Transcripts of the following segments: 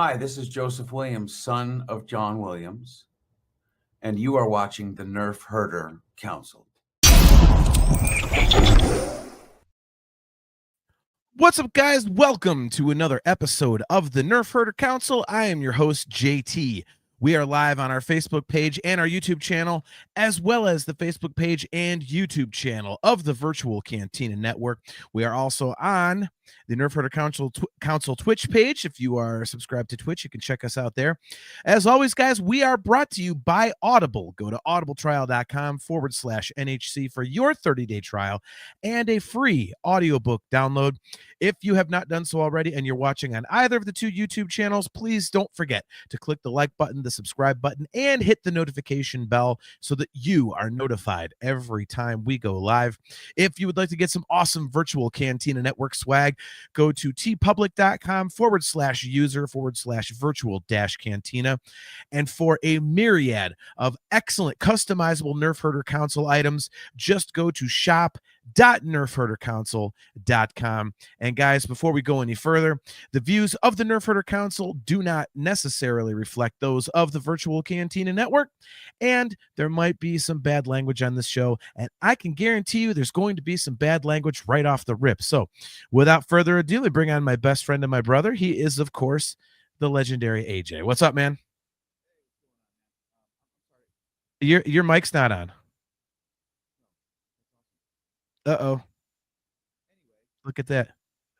Hi, this is Joseph Williams, son of John Williams, and you are watching the Nerf Herder Council. What's up, guys? Welcome to another episode of the Nerf Herder Council. I am your host, JT. We are live on our Facebook page and our YouTube channel, as well as the Facebook page and YouTube channel of the Virtual Cantina Network. We are also on the Nerf Herder Council Twitch page. If you are subscribed to Twitch, you can check us out there. As always, guys, we are brought to you by Audible. Go to audibletrial.com/NHC for your 30-day trial and a free audiobook download. If you have not done so already and you're watching on either of the two YouTube channels, please don't forget to click the like button, the subscribe button, and hit the notification bell so that you are notified every time we go live. If you would like to get some awesome Virtual Cantina Network swag, go to tpublic.com/user/virtual-cantina. And for a myriad of excellent customizable Nerf Herder Council items, just go to shop.nerfherdercouncil.com. And guys, before we go any further, the views of the Nerf Herder Council do not necessarily reflect those of the Virtual Cantina Network, and there might be some bad language on this show, and I can guarantee you there's going to be some bad language right off the rip. So without further ado, I bring on my best friend and my brother. He is, of course, the legendary AJ. What's up, man? Your mic's not on. Uh-oh. Look at that.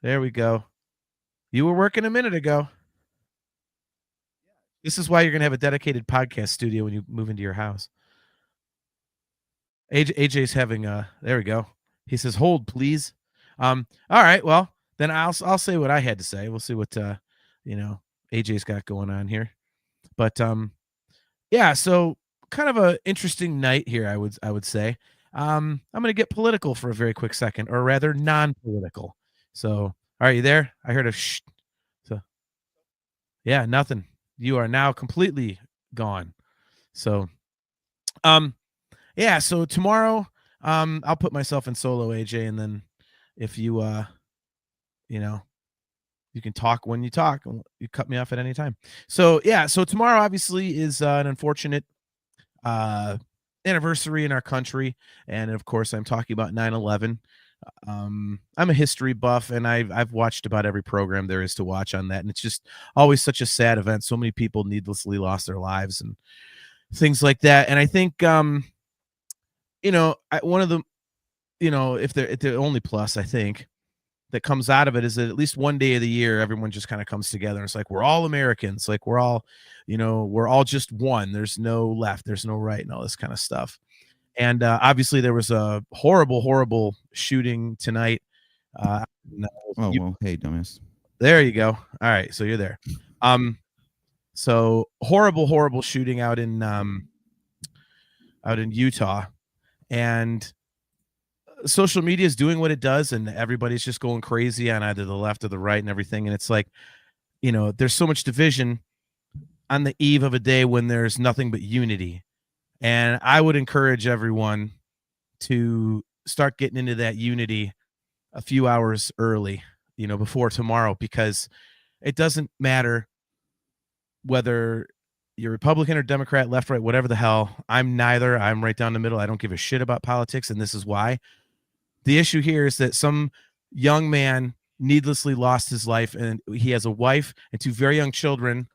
There we go. You were working a minute ago. This is why you're going to have a dedicated podcast studio when you move into your house. AJ's having there we go. He says, hold, please. All right, well, then I'll say what I had to say. We'll see what AJ's got going on here. But yeah, so kind of a interesting night here, I would say. I'm going to get political for a very quick second, or rather non-political. So, are you there? I heard a shh. So, yeah, nothing. You are now completely gone. So, yeah, so tomorrow, I'll put myself in solo, AJ, and then if you, you can talk when you talk. You cut me off at any time. So, yeah, so tomorrow obviously is an unfortunate anniversary in our country, and of course, I'm talking about 9/11. I'm a history buff, and I've watched about every program there is to watch on that, and it's just always such a sad event. So many people needlessly lost their lives and things like that. And I think one of the if the only plus I think that comes out of it is that at least one day of the year everyone just kind of comes together, and it's like we're all Americans, like we're all just one. There's no left, there's no right, and all this kind of stuff. And obviously there was a horrible shooting tonight. Well, hey, dumbass. There you go. All right, so you're there. So horrible shooting out in Utah, and social media is doing what it does, and everybody's just going crazy on either the left or the right and everything. And it's like, there's so much division on the eve of a day when there's nothing but unity. And I would encourage everyone to start getting into that unity a few hours early, before tomorrow, because it doesn't matter whether you're Republican or Democrat, left, right, whatever the hell. I'm neither. I'm right down the middle. I don't give a shit about politics, and this is why. The issue here is that some young man needlessly lost his life, and he has a wife and two very young children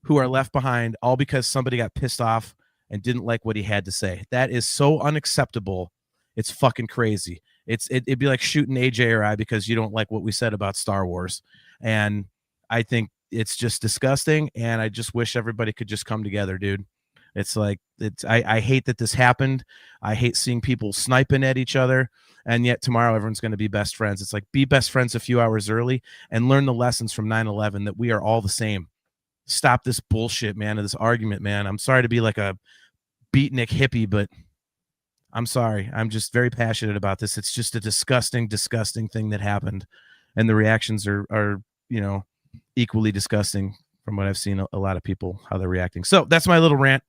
who are left behind, all because somebody got pissed off and didn't like what he had to say. That is so unacceptable. It's fucking crazy. It'd be like shooting AJ or I because you don't like what we said about Star Wars. And I think it's just disgusting, and I just wish everybody could just come together, dude. It's like, I hate that this happened. I hate seeing people sniping at each other, and yet tomorrow everyone's going to be best friends. It's like, be best friends a few hours early and learn the lessons from 9/11, that we are all the same. Stop this bullshit, man, of this argument, man. I'm sorry to be like a beatnik hippie, but I'm sorry. I'm just very passionate about this. It's just a disgusting thing that happened, and the reactions are equally disgusting from what I've seen. A lot of people, how they're reacting. So that's my little rant.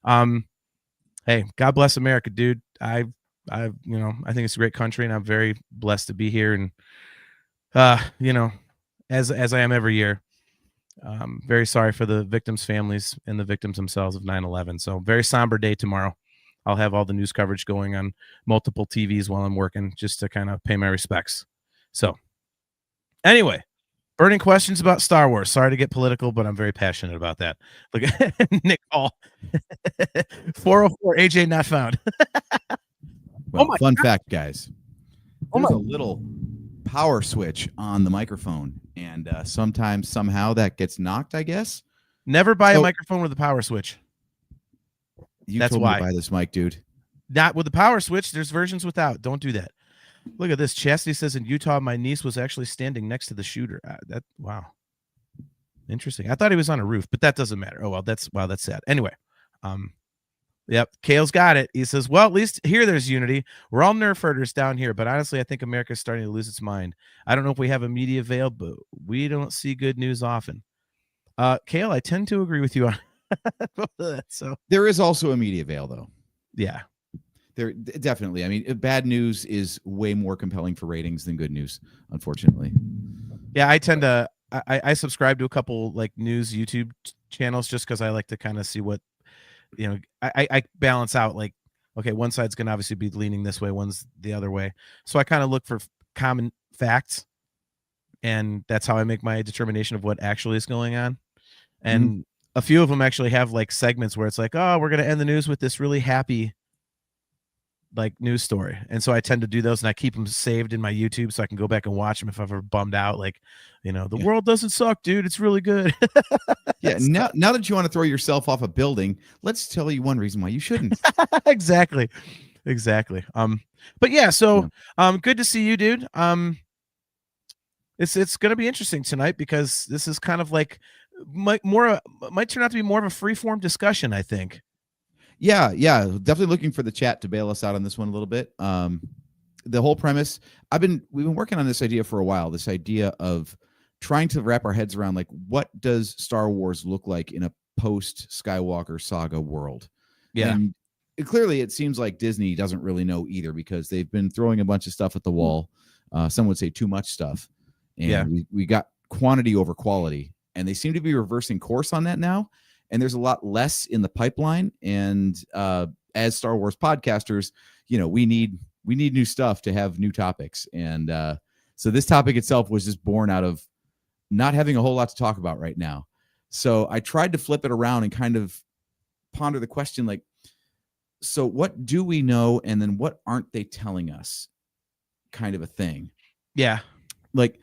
Hey, God bless America, dude. I think it's a great country, and I'm very blessed to be here. And as I am every year. Very sorry for the victims' families and the victims themselves of 9/11. So very somber day tomorrow. I'll have all the news coverage going on multiple TVs while I'm working just to kind of pay my respects. So anyway, burning questions about Star Wars. Sorry to get political, but I'm very passionate about that. Look at Nick Hall. 404 AJ not found. Well, my fun fact, guys. Oh There's my- a little power switch on the microphone, and sometimes somehow that gets knocked, I guess. Never buy a So- microphone with a power switch. You That's told why. me to buy this mic, dude. Not with the power switch. There's versions without. Don't do that. Look at this. Chastity says in Utah, my niece was actually standing next to the shooter. Wow. Interesting. I thought he was on a roof, but that doesn't matter. Oh, well, that's sad. Anyway, yep. Kale's got it. He says, well, at least here there's unity. We're all nerf herders down here, but honestly, I think America's starting to lose its mind. I don't know if we have a media veil, but we don't see good news often. Kale, I tend to agree with you on that. So There is also a media veil, though. yeah. There definitely. I mean, bad news is way more compelling for ratings than good news, unfortunately. Yeah, I tend to I subscribe to a couple like news YouTube channels just because I like to kind of see what I balance out like, okay, one side's gonna obviously be leaning this way, one's the other way. So I kind of look for common facts, and that's how I make my determination of what actually is going on. And a few of them actually have like segments where it's like, oh, we're gonna end the news with this really happy like news story, and so I tend to do those, and I keep them saved in my YouTube so I can go back and watch them if I've ever bummed out. Like, the world doesn't suck, dude. It's really good. Yeah. Now that you want to throw yourself off a building, let's tell you one reason why you shouldn't. Exactly. But yeah, so good to see you, dude. It's gonna be interesting tonight because this is kind of like might turn out to be more of a free-form discussion, I think. Yeah, definitely looking for the chat to bail us out on this one a little bit. The whole premise, we've been working on this idea for a while, this idea of trying to wrap our heads around like what does Star Wars look like in a post Skywalker saga world. Yeah. And clearly it seems like Disney doesn't really know either because they've been throwing a bunch of stuff at the wall. Some would say too much stuff. And we got quantity over quality, and they seem to be reversing course on that now. And there's a lot less in the pipeline. And as Star Wars podcasters, we need new stuff to have new topics. And so this topic itself was just born out of not having a whole lot to talk about right now. So I tried to flip it around and kind of ponder the question, like, so what do we know? And then what aren't they telling us, kind of a thing. Yeah. Like,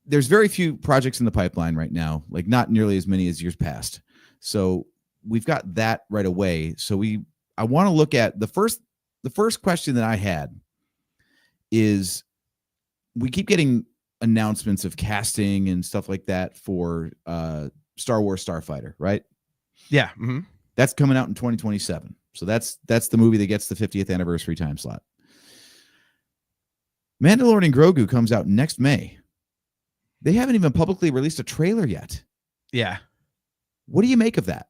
there's very few projects in the pipeline right now, like not nearly as many as years past. So we've got that right away. So I want to look at the first question that I had is, we keep getting announcements of casting and stuff like that for Star Wars Starfighter, right? Yeah. Mm-hmm. That's coming out in 2027. So that's the movie that gets the 50th anniversary time slot. Mandalorian Grogu comes out next May. They haven't even publicly released a trailer yet. Yeah. What do you make of that?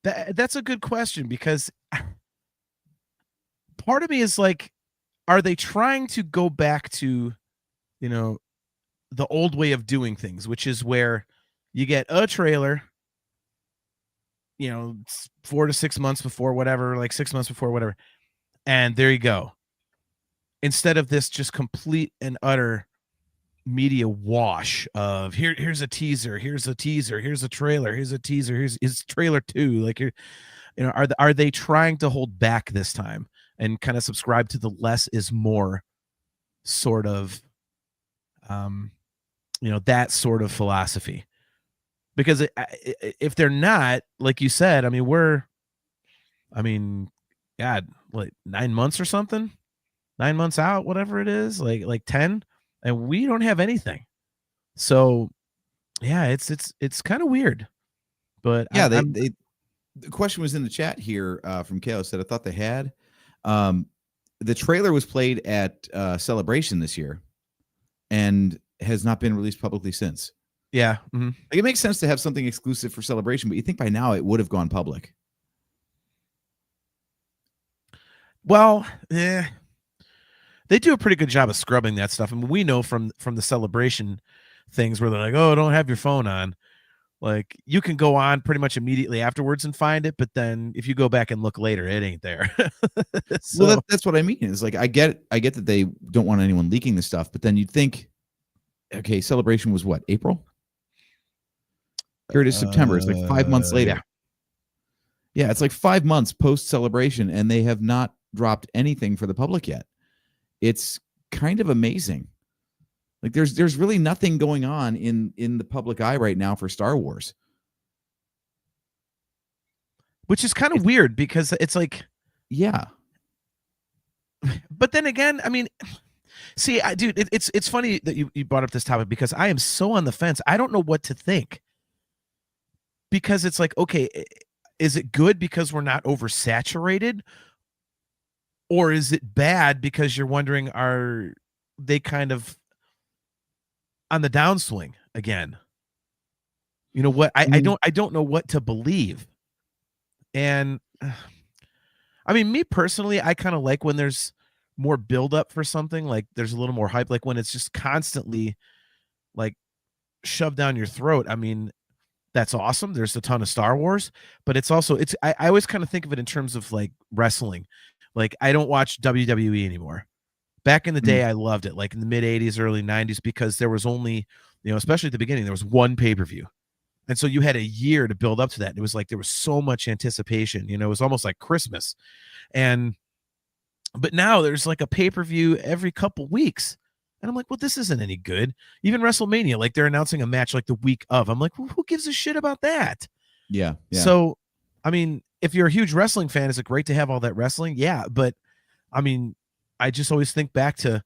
That's a good question, because part of me is like, are they trying to go back to, the old way of doing things, which is where you get a trailer, 4 to 6 months before, whatever, like 6 months before, whatever, and there you go. Instead of this just complete and utter media wash of here's a teaser, here's a teaser, here's a trailer, here's a teaser, here's trailer 2. Like, are they trying to hold back this time and kind of subscribe to the less is more sort of that sort of philosophy? Because if they're not, like you said, God, like 9 months or something, 9 months out, whatever it is, like 10, and we don't have anything. So yeah, it's kind of weird, but yeah, the question was in the chat here from Kale, said I thought they had. The trailer was played at Celebration this year and has not been released publicly since. Yeah. Mm-hmm. Like, it makes sense to have something exclusive for Celebration, but you think by now it would have gone public. Well, They do a pretty good job of scrubbing that stuff. I mean, we know from the Celebration things where they're like, "Oh, don't have your phone on." Like, you can go on pretty much immediately afterwards and find it, but then if you go back and look later, it ain't there. So, Well, that's what I mean. Is like I get that they don't want anyone leaking the stuff, but then you'd think, okay, Celebration was what, April? Here it is, September. It's like 5 months later. Yeah, it's like 5 months post Celebration, and they have not dropped anything for the public yet. It's kind of amazing. Like there's really nothing going on in the public eye right now for Star Wars. which is kind of weird because it's like, Yeah. but then again, I mean, see, dude, it's funny that you brought up this topic because I am so on the fence. I don't know what to think because it's like, okay, is it good because we're not oversaturated, or is it bad because you're wondering, are they kind of on the downswing again? You know what? I don't know what to believe. And I mean, me personally, I kind of like when there's more buildup for something, like there's a little more hype, like when it's just constantly like shoved down your throat. I mean, that's awesome. There's a ton of Star Wars, but it's also I always kind of think of it in terms of like wrestling. Like, I don't watch WWE anymore. Back in the day, I loved it, like in the mid 80s, early 90s, because there was only, especially at the beginning, there was one pay-per-view. And so you had a year to build up to that. It was like there was so much anticipation, it was almost like Christmas. But now there's like a pay-per-view every couple weeks. And I'm like, well, this isn't any good. Even WrestleMania, like they're announcing a match like the week of. I'm like, well, who gives a shit about that? Yeah. So, I mean, if you're a huge wrestling fan, is it great to have all that wrestling? Yeah. But I mean, I just always think back to,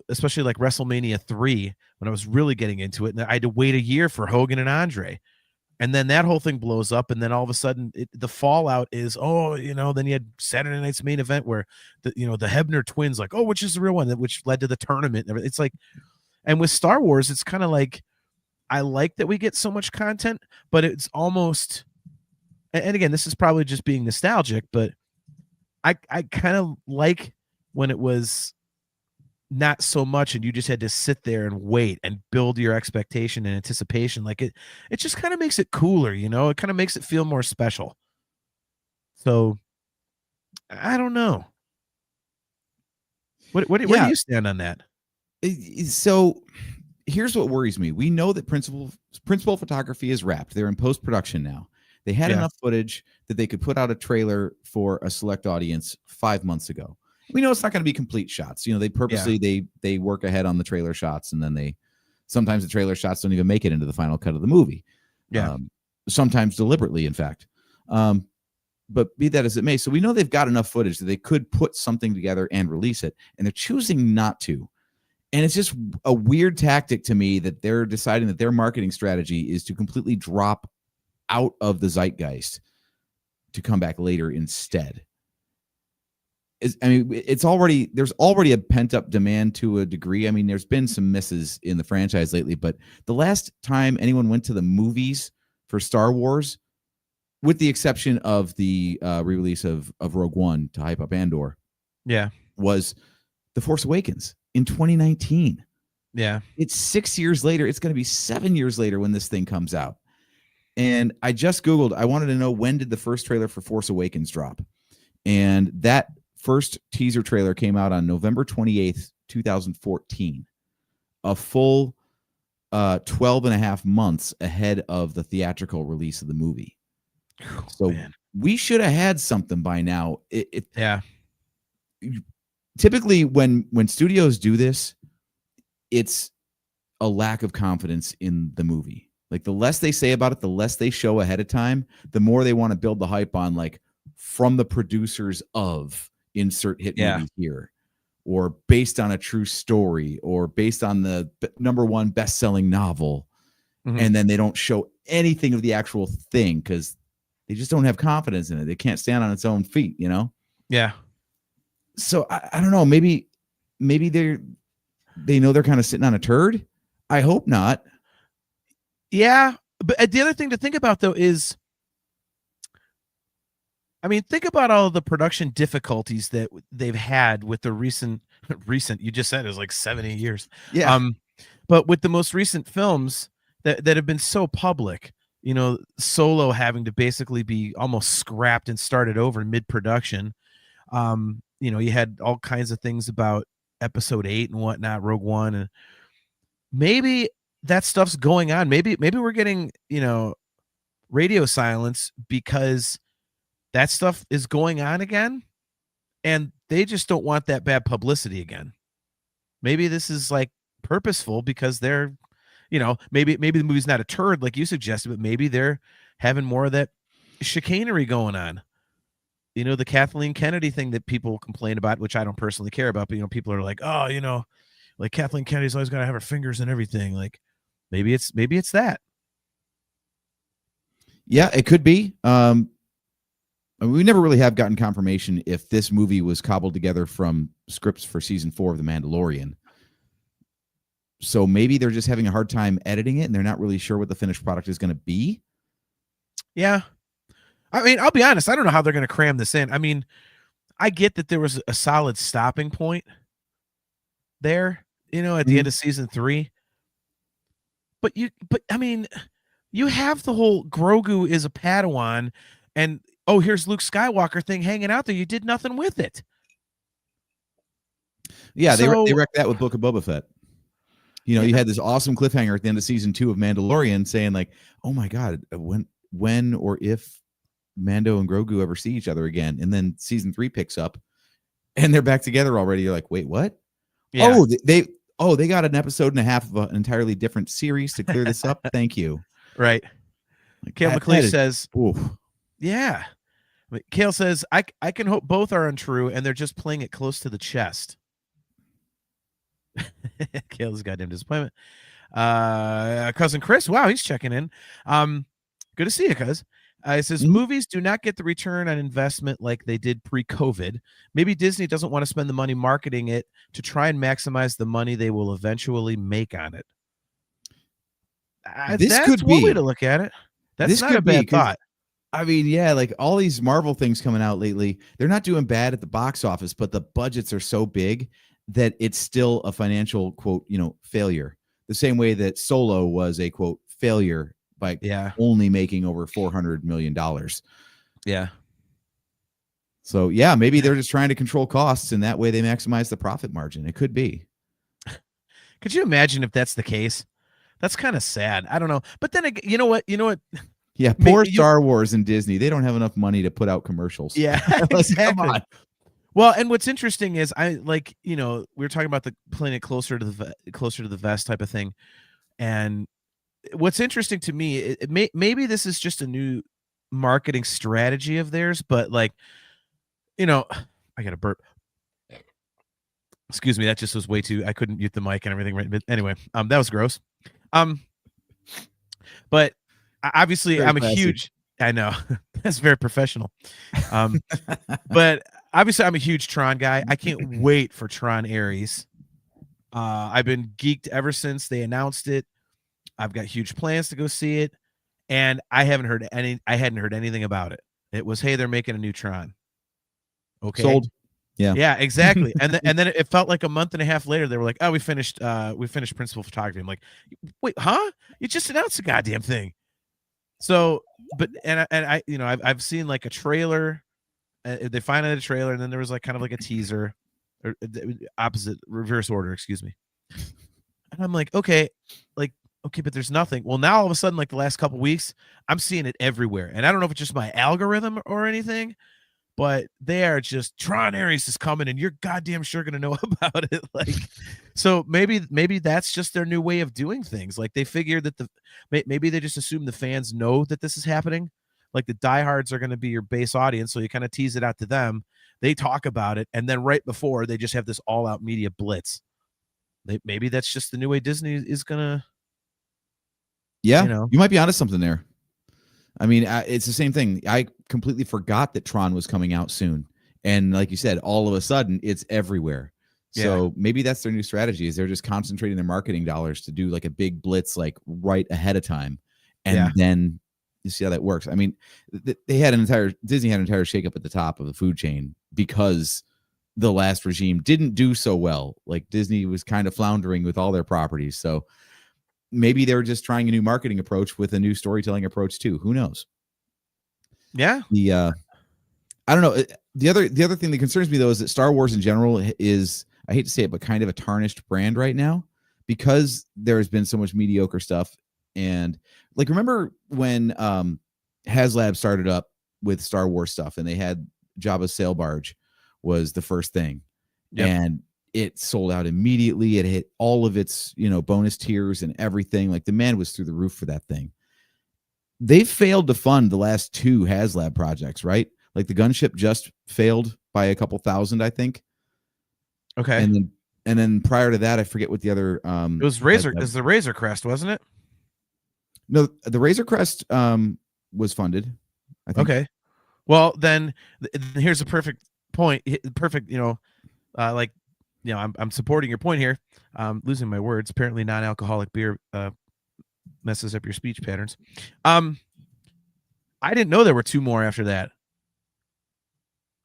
especially like WrestleMania 3 when I was really getting into it. And I had to wait a year for Hogan and Andre. And then that whole thing blows up. And then all of a sudden the fallout is, then you had Saturday night's main event where the Hebner twins, like, oh, which is the real one, which led to the tournament. It's like, and with Star Wars, it's kind of like, I like that we get so much content, but it's almost, and again, this is probably just being nostalgic, but I kind of like when it was not so much and you just had to sit there and wait and build your expectation and anticipation. Like it just kind of makes it cooler, it kind of makes it feel more special. So I don't know. Where do you stand on that? So here's what worries me. We know that principal photography is wrapped. They're in post-production now. They had enough footage that they could put out a trailer for a select audience 5 months ago. We know it's not going to be complete shots. They purposely they work ahead on the trailer shots, and then sometimes the trailer shots don't even make it into the final cut of the movie. Yeah. Sometimes deliberately, in fact. But be that as it may, so we know they've got enough footage that they could put something together and release it, and they're choosing not to. And it's just a weird tactic to me that they're deciding that their marketing strategy is to completely drop out of the zeitgeist to come back later instead. There's already a pent-up demand to a degree. I mean, there's been some misses in the franchise lately, but the last time anyone went to the movies for Star Wars, with the exception of the re-release of Rogue One to hype up Andor, was The Force Awakens in 2019. Yeah. It's 6 years later. It's going to be 7 years later when this thing comes out. And I just Googled, I wanted to know, when did the first trailer for Force Awakens drop? And that first teaser trailer came out on November 28th, 2014, a full 12 and a half months ahead of the theatrical release of the movie. So we should have had something by now. Typically when studios do this, it's a lack of confidence in the movie. Like, the less they say about it, the less they show ahead of time, the more they want to build the hype on, like, from the producers of insert hit movie here, or based on a true story, or based on the number one best-selling novel. And then they don't show anything of the actual thing because they just don't have confidence in it. They can't stand on its own feet, Yeah. So I don't know. Maybe they know they're kind of sitting on a turd. I hope not. Yeah. But the other thing to think about, though, is, I mean, think about all of the production difficulties that they've had with the recent recent. You just said it was like 70 years. Yeah. But with the most recent films that have been so public, Solo having to basically be almost scrapped and started over mid-production. You had all kinds of things about Episode 8 and whatnot, Rogue One, and maybe that stuff's going on. Maybe we're getting, radio silence because that stuff is going on again, and they just don't want that bad publicity again. Maybe this is like purposeful because they're, maybe the movie's not a turd like you suggested, but maybe they're having more of that chicanery going on. The Kathleen Kennedy thing that people complain about, which I don't personally care about, but people are like, oh, like Kathleen Kennedy's always got to have her fingers in everything. Like maybe it's that. Yeah, it could be. We never really have gotten confirmation if this movie was cobbled together from scripts for season 4 of The Mandalorian. So maybe they're just having a hard time editing it and they're not really sure what the finished product is going to be. Yeah. I mean, I'll be honest. I don't know how they're going to cram this in. I mean, I get that there was a solid stopping point there, at the end of season 3. But I mean, you have the whole Grogu is a Padawan and, oh, here's Luke Skywalker thing hanging out there. You did nothing with it. Yeah, they wrecked that with Book of Boba Fett. You had this awesome cliffhanger at the end of season 2 of Mandalorian saying like, oh my God, when or if Mando and Grogu ever see each other again. And then season 3 picks up and they're back together already. You're like, wait, what? Yeah. They got an episode and a half of an entirely different series to clear this up. Thank you. Right. Like, Kale McLean says, oof. Yeah. Kale says, I can hope both are untrue and they're just playing it close to the chest. Kale's goddamn disappointment. Cousin Chris, wow, he's checking in. Good to see you, cuz. It says movies do not get the return on investment like they did pre-COVID. Maybe Disney doesn't want to spend the money marketing it to try and maximize the money they will eventually make on it. This that's could one be way to look at it. That's not a bad thought. I mean, yeah, like all these Marvel things coming out lately, they're not doing bad at the box office, but the budgets are so big that it's still a financial quote, failure. The same way that Solo was a quote failure by only making over $400 million. Yeah. So yeah, maybe they're just trying to control costs and that way they maximize the profit margin. It could be. Could you imagine if that's the case? That's kind of sad. I don't know. But then again, you know what? Yeah, poor Star Wars and Disney. They don't have enough money to put out commercials. Yeah, exactly. Come on. Well, and what's interesting is we were talking about the playing it closer to the vest type of thing, and what's interesting to me, maybe this is just a new marketing strategy of theirs, but I got a burp. Excuse me, that just was way too. I couldn't mute the mic and everything. Right, but anyway, that was gross. But obviously, very I'm a huge. I know that's very professional. But obviously, I'm a huge Tron guy. I can't wait for Tron Ares. I've been geeked ever since they announced it. I've got huge plans to go see it, and I hadn't heard anything about it. It was, hey, they're making a new Tron. Okay, sold. Yeah, exactly. And then it felt like a month and a half later, they were like, oh, we finished principal photography. I'm like, wait, huh? You just announced the goddamn thing. So, but I've seen like a trailer. They finally had a trailer, and then there was like kind of like a teaser, or reverse order, excuse me. And I'm like, okay, but there's nothing. Well, now all of a sudden, like the last couple weeks, I'm seeing it everywhere, and I don't know if it's just my algorithm or anything, but they are just Tron Ares is coming, and you're goddamn sure gonna know about it. So maybe that's just their new way of doing things. Like they figured that maybe they just assume the fans know that this is happening. Like the diehards are going to be your base audience, so you kind of tease it out to them. They talk about it, and then right before they just have this all-out media blitz. Maybe that's just the new way Disney is gonna. Yeah, you might be onto something there. I mean, it's the same thing. I completely forgot that Tron was coming out soon, and like you said, all of a sudden it's everywhere. So maybe that's their new strategy: is they're just concentrating their marketing dollars to do like a big blitz, like right ahead of time, and then. You see how that works. I mean, Disney had an entire shakeup at the top of the food chain because the last regime didn't do so well. Like Disney was kind of floundering with all their properties. So maybe they were just trying a new marketing approach with a new storytelling approach too. Who knows? Yeah. I don't know. The other thing that concerns me though is that Star Wars in general is, I hate to say it, but kind of a tarnished brand right now because there has been so much mediocre stuff. And like, remember when HasLab started up with Star Wars stuff and they had Jabba's sail barge was the first thing. Yep. And it sold out immediately. It hit all of its, bonus tiers and everything. Like, demand was through the roof for that thing. They failed to fund the last 2 HasLab projects, right? Like the gunship just failed by a couple thousand, I think. Okay. And then prior to that, I forget what the other it was Razor. It was the Razor Crest, wasn't it? No, the Razor Crest was funded, I think. Okay. Well, then here's a perfect point. Perfect, I'm supporting your point here. Losing my words. Apparently, non-alcoholic beer messes up your speech patterns. I didn't know there were 2 more after that.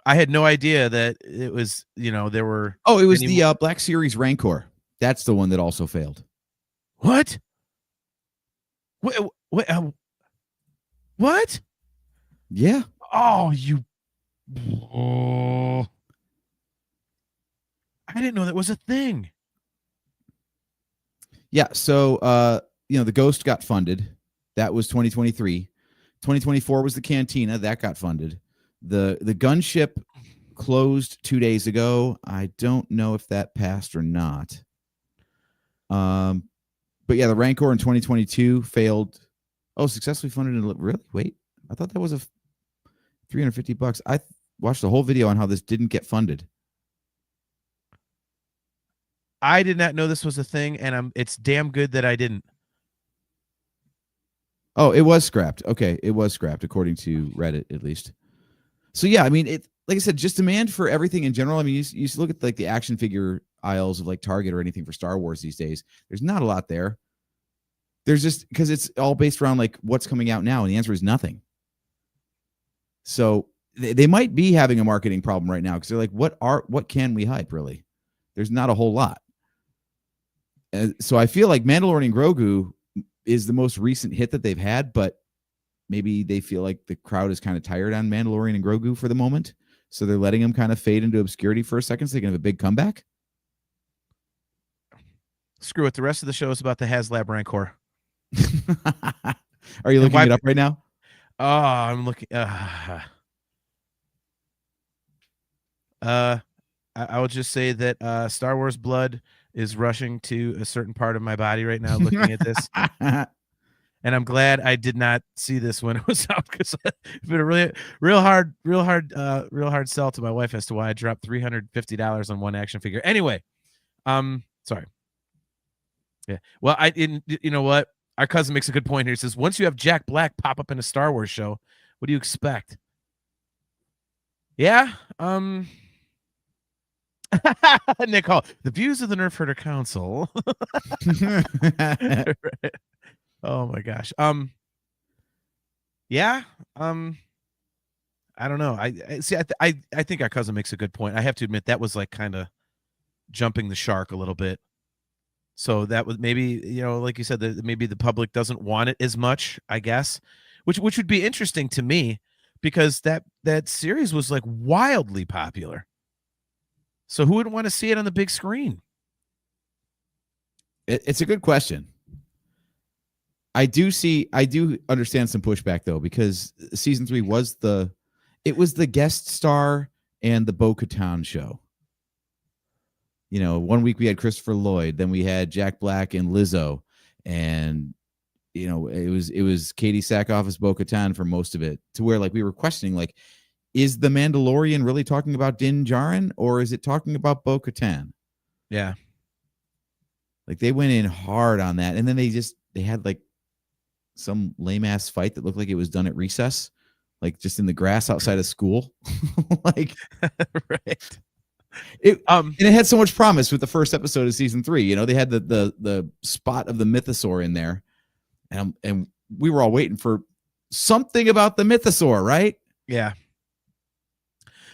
I had no idea that it was, there were. Oh, it was the Black Series Rancor. That's the one that also failed. What? What? Yeah. Oh, you. Oh. I didn't know that was a thing. Yeah. So, the Ghost got funded. That was 2023. 2024 was the Cantina. That got funded. The gunship closed 2 days ago. I don't know if that passed or not. But yeah, the Rancor in 2022 failed. Oh, successfully funded. Really? Wait, I thought that was a $350. I watched the whole video on how this didn't get funded. I did not know this was a thing, and it's damn good that I didn't. Oh, it was scrapped. Okay, it was scrapped according to Reddit, at least. So yeah, I mean, it, like I said, just demand for everything in general. I mean, you look at like the action figure aisles of like Target or anything for Star Wars these days. There's not a lot there. There's just, because it's all based around like what's coming out now, and the answer is nothing. So they might be having a marketing problem right now because they're like, what can we hype really? There's not a whole lot. So I feel like Mandalorian Grogu is the most recent hit that they've had, but maybe they feel like the crowd is kind of tired on Mandalorian and Grogu for the moment. So they're letting him kind of fade into obscurity for a second so they can have a big comeback. Screw it. The rest of the show is about the HasLab Rancor. Are you looking it up right now? Oh, I'm looking. I will just say that Star Wars blood is rushing to a certain part of my body right now looking at this. And I'm glad I did not see this when it was out, because it's been a real hard sell to my wife as to why I dropped $350 on one action figure. Anyway, sorry. Yeah. Well, you know what? Our cousin makes a good point here. He says, once you have Jack Black pop up in a Star Wars show, what do you expect? Yeah. Nick Hall, the views of the Nerf Herder Council. Right. Oh my gosh. Yeah. I don't know. I see. I think our cousin makes a good point. I have to admit that was like kind of jumping the shark a little bit. So that was maybe, like you said, that maybe the public doesn't want it as much, I guess, which would be interesting to me, because that series was like wildly popular. So who would want to see it on the big screen? It's a good question. I do understand some pushback though, because season 3 was the guest star and the Bo-Katan show. 1 week we had Christopher Lloyd, then we had Jack Black and Lizzo, and it was Katie Sackhoff as Bo-Katan for most of it, to where like we were questioning, like, is the Mandalorian really talking about Din Djarin, or is it talking about Bo-Katan? Yeah, like they went in hard on that, and then they had like some lame ass fight that looked like it was done at recess, like just in the grass outside of school. Like, right. And it had so much promise with the first episode of season 3. They had the spot of the mythosaur in there, and we were all waiting for something about the mythosaur, right? Yeah.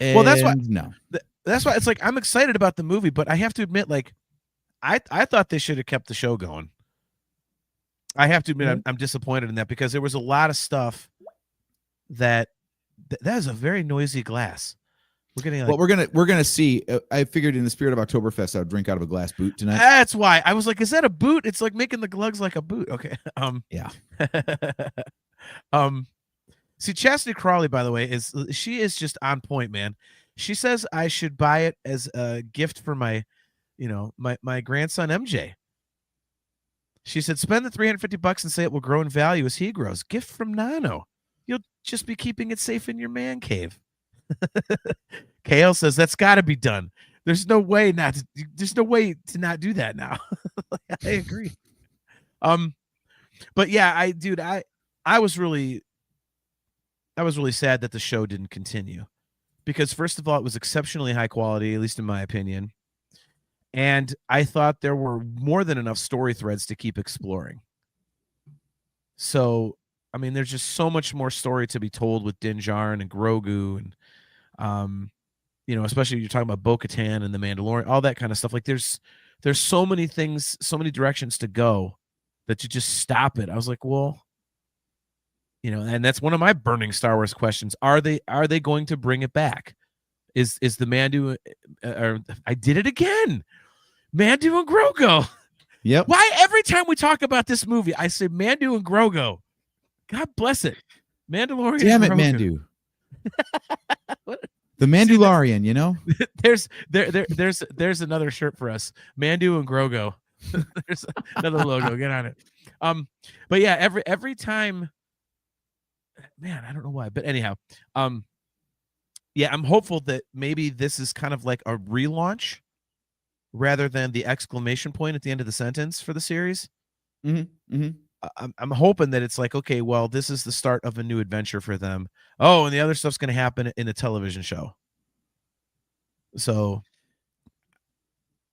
And well, that's what. No, That's why it's like I'm excited about the movie, but I have to admit, like, I thought they should have kept the show going. I have to admit, I'm disappointed in that because there was a lot of stuff that is a very noisy glass. We're getting like, well, we're gonna see. I figured in the spirit of Oktoberfest, I would drink out of a glass boot tonight. that's why I was like, is that a boot? It's like making the glugs like a boot. Okay. Yeah. See, Chastity Crawley, by the way, is just on point, man. She says I should buy it as a gift for my, my grandson MJ. She said, spend the $350 and say it will grow in value as he grows. Gift from Nano. You'll just be keeping it safe in your man cave. KL says that's got to be done. There's no way there's no way to not do that now. I agree. But yeah, I was really sad that the show didn't continue because first of all, it was exceptionally high quality, at least in my opinion. And I thought there were more than enough story threads to keep exploring. So, I mean, there's just so much more story to be told with Din Djarin and Grogu and, especially you're talking about Bo-Katan and the Mandalorian, all that kind of stuff. Like there's so many things, so many directions to go that you just stop it. I was like, well, and that's one of my burning Star Wars questions. Are they going to bring it back? Is the Mandu, I did it again. Mandu and Grogu. Yep. Why every time we talk about this movie, I say Mandu and Grogu. God bless it. Mandalorian. Damn and it, Grogu. Mandu. The Mandalorian, There's another shirt for us. Mandu and Grogu. There's another logo. Get on it. But yeah, every time, man, I don't know why, but anyhow, yeah, I'm hopeful that maybe this is kind of like a relaunch rather than the exclamation point at the end of the sentence for the series. Mm-hmm. Mm-hmm. I'm hoping that it's like, okay, well, this is the start of a new adventure for them. Oh, and the other stuff's going to happen in a television show. So,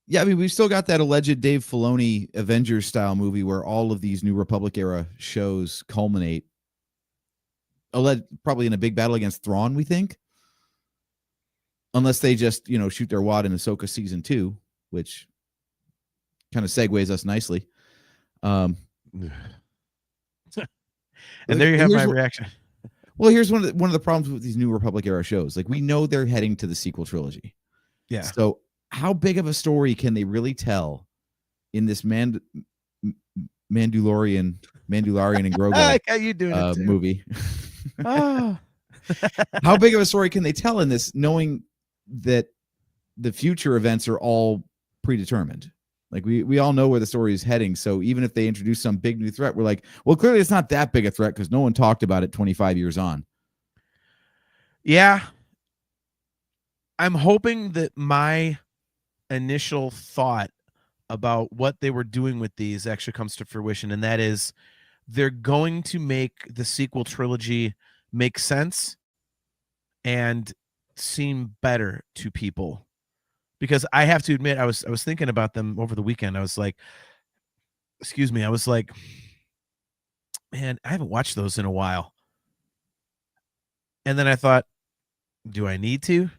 yeah, I mean, we've still got that alleged Dave Filoni Avengers style movie where all of these New Republic era shows culminate. Probably in a big battle against Thrawn, we think. Unless they just, shoot their wad in Ahsoka season 2, which kind of segues us nicely. And there you have my reaction. Well, here's one of the problems with these New Republic era shows. Like, we know they're heading to the sequel trilogy. Yeah. So how big of a story can they really tell in this Mandalorian and Grogu I like how you doing it too. movie? Oh. How big of a story can they tell in this, knowing that the future events are all predetermined? Like we all know where the story is heading. So even if they introduce some big new threat, we're like, well, clearly it's not that big a threat because no one talked about it 25 years on. Yeah. I'm hoping that my initial thought about what they were doing with these actually comes to fruition. And that is they're going to make the sequel trilogy make sense and seem better to people. Because I have to admit, I was thinking about them over the weekend. I was like, man, I haven't watched those in a while. And then I thought, do I need to?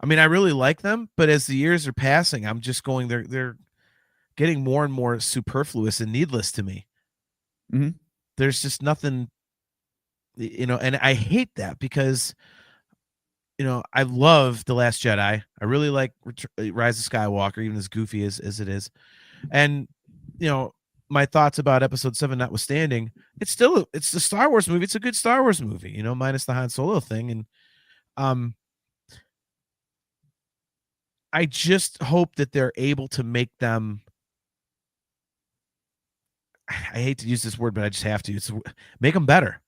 I mean, I really like them, but as the years are passing, I'm just going, they're getting more and more superfluous and needless to me. Mm-hmm. There's just nothing, and I hate that because, I love The Last Jedi. I really like Rise of Skywalker, even as goofy as it is. And, my thoughts about Episode 7 notwithstanding, it's a Star Wars movie. It's a good Star Wars movie, minus the Han Solo thing. And I just hope that they're able to make them, I hate to use this word, but I just have to. Make them better.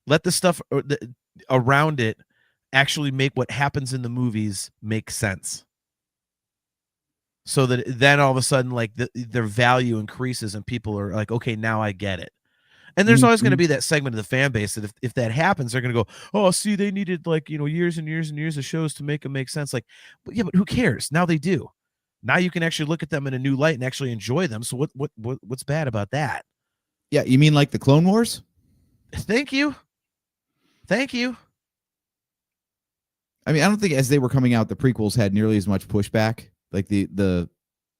Let the stuff around it actually make what happens in the movies make sense. So that then all of a sudden, like their value increases and people are like, okay, now I get it. And there's always going to be that segment of the fan base that if that happens, they're going to go, oh, see, they needed years and years and years of shows to make them make sense. Like, but who cares? Now they do. Now you can actually look at them in a new light and actually enjoy them. So what's bad about that? Yeah, you mean like the Clone Wars? Thank you. I mean, I don't think as they were coming out, the prequels had nearly as much pushback. Like the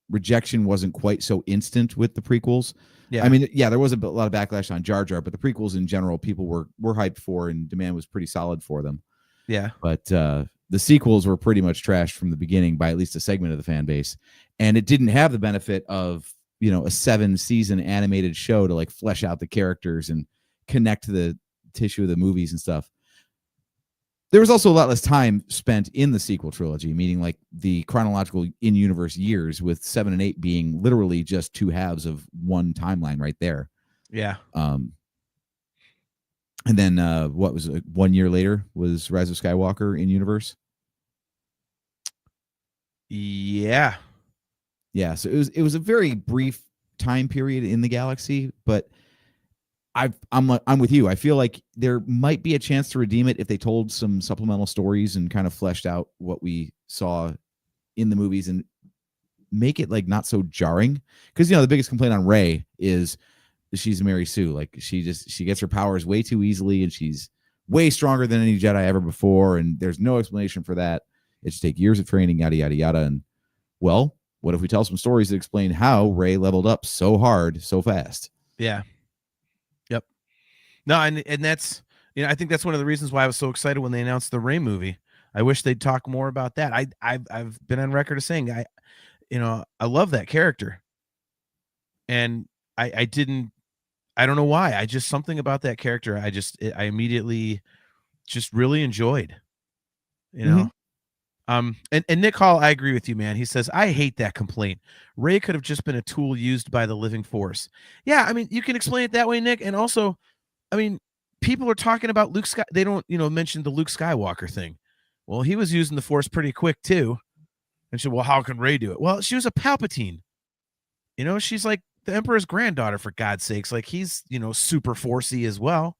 rejection wasn't quite so instant with the prequels. Yeah. I mean, yeah, there was a lot of backlash on Jar Jar, but the prequels in general, people were hyped for, and demand was pretty solid for them. Yeah. But the sequels were pretty much trashed from the beginning by at least a segment of the fan base, and it didn't have the benefit of, you know, a 7-season animated show to like flesh out the characters and connect to the tissue of the movies and stuff. There was also a lot less time spent in the sequel trilogy, meaning like the chronological in-universe years, with 7 and 8 being literally just two halves of one timeline right there. Yeah. And then what was it, 1 year later was Rise of Skywalker in universe. Yeah. Yeah, so it was a very brief time period in the galaxy, but I'm with you. I feel like there might be a chance to redeem it if they told some supplemental stories and kind of fleshed out what we saw in the movies and make it like not so jarring. Because, you know, the biggest complaint on Rey is she's Mary Sue. Like she gets her powers way too easily, and she's way stronger than any Jedi ever before, and there's no explanation for that. It should take years of training, yada yada yada. And well, what if we tell some stories that explain how Rey leveled up so hard so fast? Yeah. Yep. No, and that's, you know, I think that's one of the reasons why I was so excited when they announced the Rey movie. I wish they'd talk more about that. I've been on record as saying I love that character, and I don't know why. I just, something about that character I immediately just really enjoyed. You know. And Nick Hall, I agree with you, man. He says, I hate that complaint. Rey could have just been a tool used by the living force. Yeah, I mean, you can explain it that way, Nick. And also, I mean, people are talking about Luke Sky. They don't, mention the Luke Skywalker thing. Well, he was using the force pretty quick too. And she, well, how can Rey do it? Well, she was a Palpatine. She's like the Emperor's granddaughter, for God's sakes. Like he's, super forcey as well.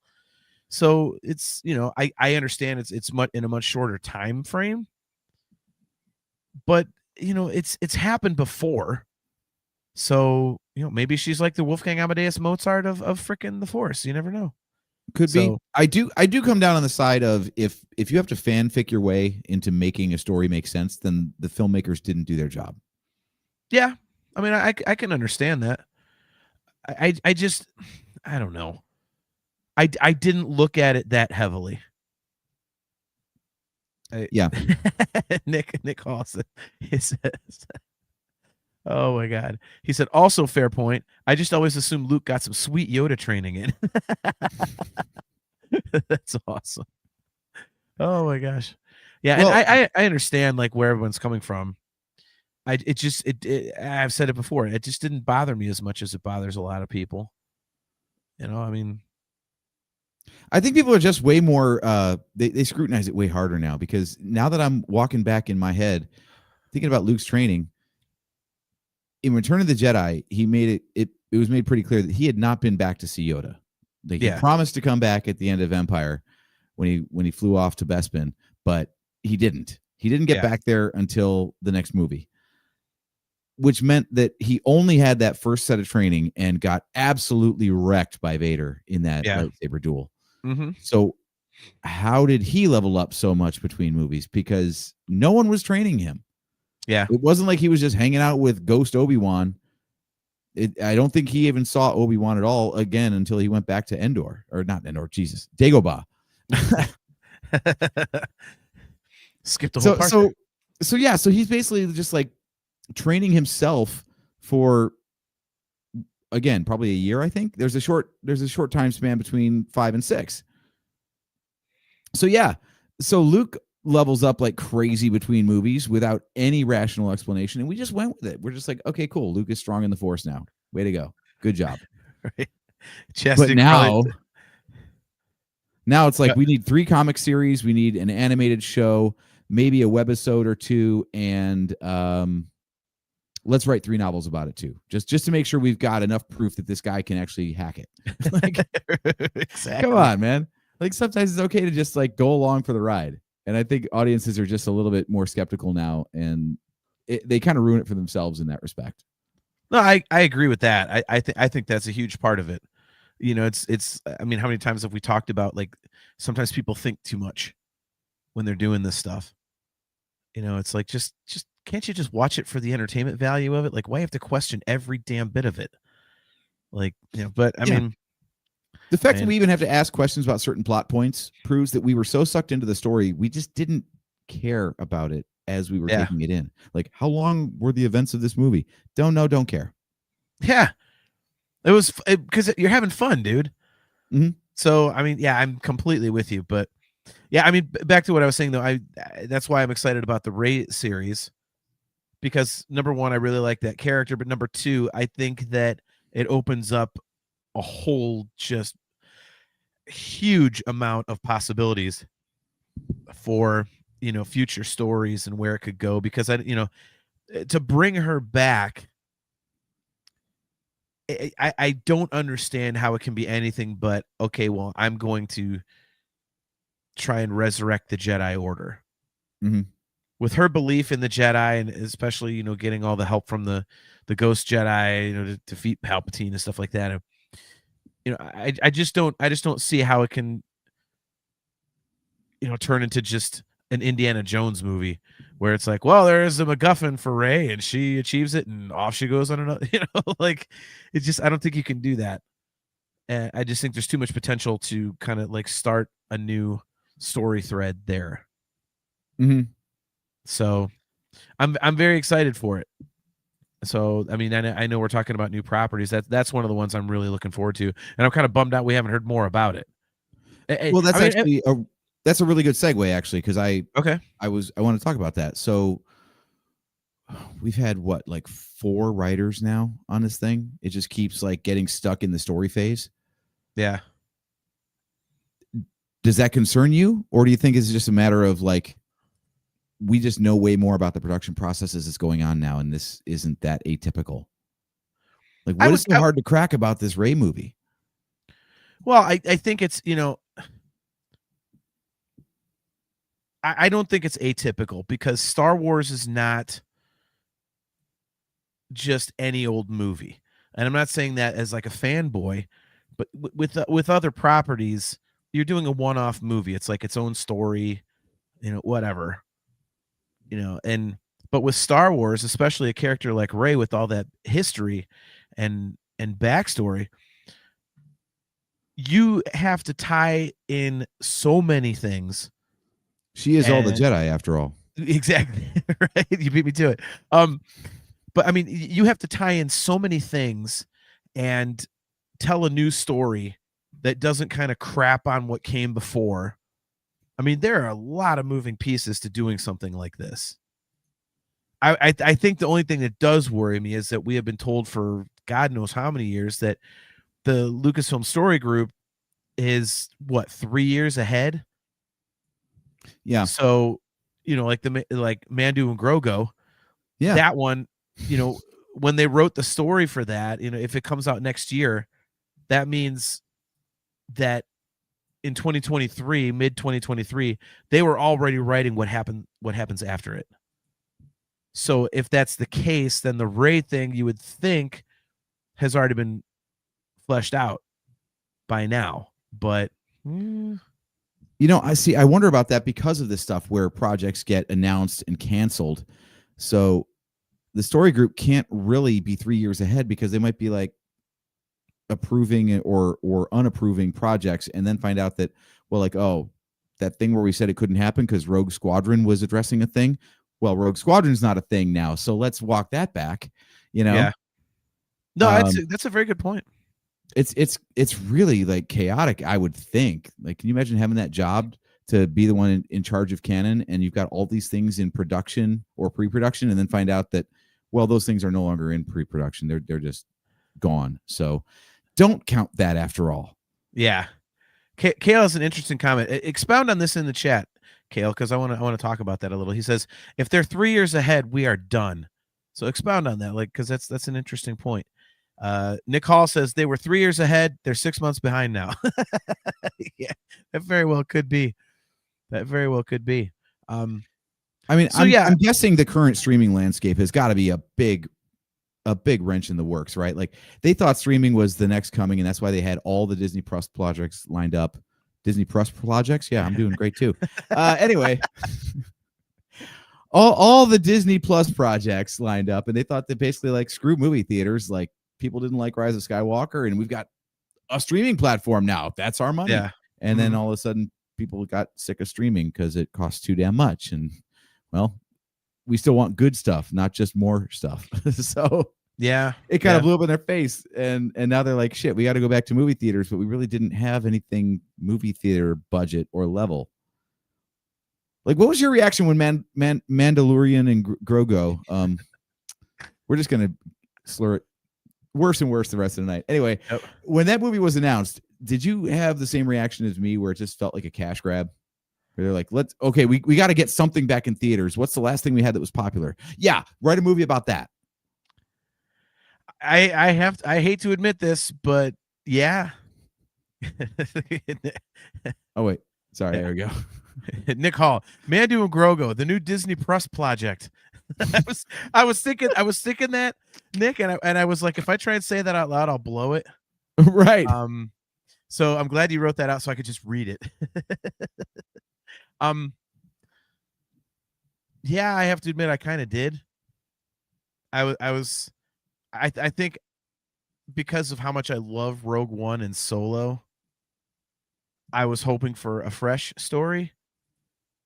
So it's, I understand it's much in a much shorter time frame. But it's happened before, so maybe she's like the Wolfgang Amadeus Mozart of frickin' the Force. You never know. Could be. I do come down on the side of if you have to fanfic your way into making a story make sense, then the filmmakers didn't do their job. Yeah, I mean, I can understand that. I just, I don't know. I didn't look at it that heavily. Yeah. Nick Hawson, he says, oh my God. He said, also fair point. I just always assumed Luke got some sweet Yoda training in. That's awesome. Oh my gosh. Yeah. Well, and I understand like where everyone's coming from. I've said it before. It just didn't bother me as much as it bothers a lot of people. I mean, I think people are just way more, they scrutinize it way harder now, because now that I'm walking back in my head, thinking about Luke's training, in Return of the Jedi, he made it was made pretty clear that he had not been back to see Yoda. Like he promised to come back at the end of Empire when he flew off to Bespin, but he didn't. He didn't get back there until the next movie, which meant that he only had that first set of training and got absolutely wrecked by Vader in that lightsaber duel. Mm-hmm. So how did he level up so much between movies? Because no one was training him. Yeah. It wasn't like he was just hanging out with Ghost Obi-Wan. I don't think he even saw Obi-Wan at all again until he went back to Endor. Or not Endor, Jesus. Dagobah. Skipped the whole part. So he's basically just like training himself for, again, probably a year. I think there's a short time span between 5 and 6. So Luke levels up like crazy between movies without any rational explanation, and we just went with it. We're just like, okay, cool. Luke is strong in the Force now. Way to go. Good job. Right. But now it's like we need 3 comic series, we need an animated show, maybe a webisode or 2, and let's write 3 novels about it too, just to make sure we've got enough proof that this guy can actually hack it. Like, exactly. Come on, man. Like sometimes it's okay to just like go along for the ride. And I think audiences are just a little bit more skeptical now, and they kind of ruin it for themselves in that respect. No, I agree with that. I think that's a huge part of it. It's I mean, how many times have we talked about like sometimes people think too much? when they're doing this stuff. You know, it's like just can't you just watch it for the entertainment value of it? Like, why have to question every damn bit of it? Like, you know, but I mean, the fact that man. we even have to ask questions about certain plot points proves that we were so sucked into the story, we just didn't care about it as we were taking it in. Like, how long were the events of this movie? Don't know, don't care. Yeah. It was because you're having fun, dude. Mm-hmm. So, I mean, yeah, I'm completely with you. But yeah, I mean, back to what I was saying, though, that's why I'm excited about the Rey series. Because number one, I really like that character. But number two, I think that it opens up a whole just huge amount of possibilities for, you know, future stories and where it could go. Because to bring her back, I don't understand how it can be anything but, okay, well, I'm going to try and resurrect the Jedi Order. Mm-hmm. With her belief in the Jedi, and especially, you know, getting all the help from the Ghost Jedi, you know, to defeat Palpatine and stuff like that. And, you know, I just don't see how it can, you know, turn into just an Indiana Jones movie where it's like, well, there's a MacGuffin for Rey and she achieves it and off she goes on another, you know, like it's just, I don't think you can do that. And I just think there's too much potential to kind of like start a new story thread there. Mm-hmm. So I'm very excited for it. So, I mean, I know we're talking about new properties. That's one of the ones I'm really looking forward to. And I'm kind of bummed out we haven't heard more about it. Well, that's that's a really good segue, actually, because I want to talk about that. So we've had like 4 writers now on this thing. It just keeps like getting stuck in the story phase. Yeah. Does that concern you? Or do you think it's just a matter of like, we just know way more about the production processes that's going on now, and this isn't that atypical? Like, what is so hard to crack about this Rey movie? Well, I think it's, you know, I don't think it's atypical because Star Wars is not just any old movie. And I'm not saying that as like a fanboy, but with other properties, you're doing a one-off movie. It's like its own story, you know, whatever. You know, but with Star Wars, especially a character like Rey with all that history and backstory, you have to tie in so many things. She is all the Jedi, after all. Exactly. Right? You beat me to it. But I mean, you have to tie in so many things and tell a new story that doesn't kind of crap on what came before. I mean, there are a lot of moving pieces to doing something like this. I think the only thing that does worry me is that we have been told for God knows how many years that the Lucasfilm Story Group is 3 years ahead. Yeah. So, you know, like Mandu and Grogu, that one, you know, when they wrote the story for that, you know, if it comes out next year, that means that in 2023, mid 2023, they were already writing what happens after it. So if that's the case, then the Rey thing, you would think, has already been fleshed out by now. But you know, I wonder about that because of this stuff where projects get announced and canceled. So the story group can't really be 3 years ahead because they might be like approving or unapproving projects and then find out that, well, like, oh, that thing where we said it couldn't happen because Rogue Squadron was addressing a thing. Well, Rogue Squadron's not a thing now, so let's walk that back, you know? Yeah. No, that's a very good point. It's really like chaotic, I would think. Like, can you imagine having that job to be the one in charge of canon, and you've got all these things in production or pre-production, and then find out that, well, those things are no longer in pre-production. They're just gone. So don't count that after all. Yeah. Kale has an interesting comment. Expound on this in the chat, Kale, because I want to talk about that a little. He says, if they're 3 years ahead, we are done. So expound on that, like, because that's an interesting point. Nick Hall says they were 3 years ahead. They're 6 months behind now. Yeah, that very well could be. That very well could be. I mean, so I'm guessing the current streaming landscape has got to be a big wrench in the works, right? Like, they thought streaming was the next coming, and that's why they had all the Disney Plus projects lined up Disney Plus projects. Yeah, I'm doing great too. Anyway, all the Disney Plus projects lined up, and they thought that basically like screw movie theaters. Like people didn't like Rise of Skywalker, and we've got a streaming platform now. That's our money. Yeah. And then all of a sudden, people got sick of streaming because it costs too damn much. And well, we still want good stuff, not just more stuff. So yeah, it kind of blew up in their face, and now they're like, shit, we got to go back to movie theaters, but we really didn't have anything movie theater budget or level. Like, what was your reaction when Mandalorian and Grogu? We're just gonna slur it worse and worse the rest of the night. Anyway, when that movie was announced, did you have the same reaction as me, where it just felt like a cash grab? Where they're like, we got to get something back in theaters. What's the last thing we had that was popular? Yeah, write a movie about that. I hate to admit this, but yeah. Oh wait, sorry. There we go. Nick Hall, Mandu and Grogu, the new Disney Plus project. I was thinking that, Nick, and I was like, if I try and say that out loud, I'll blow it. Right. So I'm glad you wrote that out so I could just read it. Yeah, I have to admit I kind of did. I think because of how much I love Rogue One and Solo, I was hoping for a fresh story.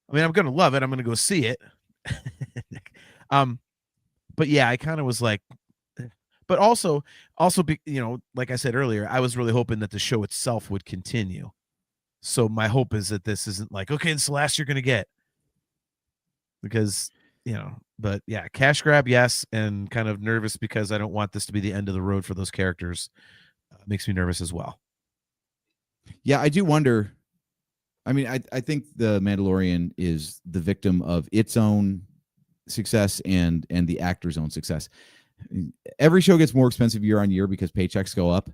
I mean, I'm going to love it. I'm going to go see it. But yeah, I kind of was like, but also, like I said earlier, I was really hoping that the show itself would continue. So my hope is that this isn't like, okay, it's the last you're going to get. Because, but yeah, cash grab, yes, and kind of nervous because I don't want this to be the end of the road for those characters. Makes me nervous as well. Yeah, I do wonder. I mean, I think The Mandalorian is the victim of its own success and the actor's own success. Every show gets more expensive year on year because paychecks go up,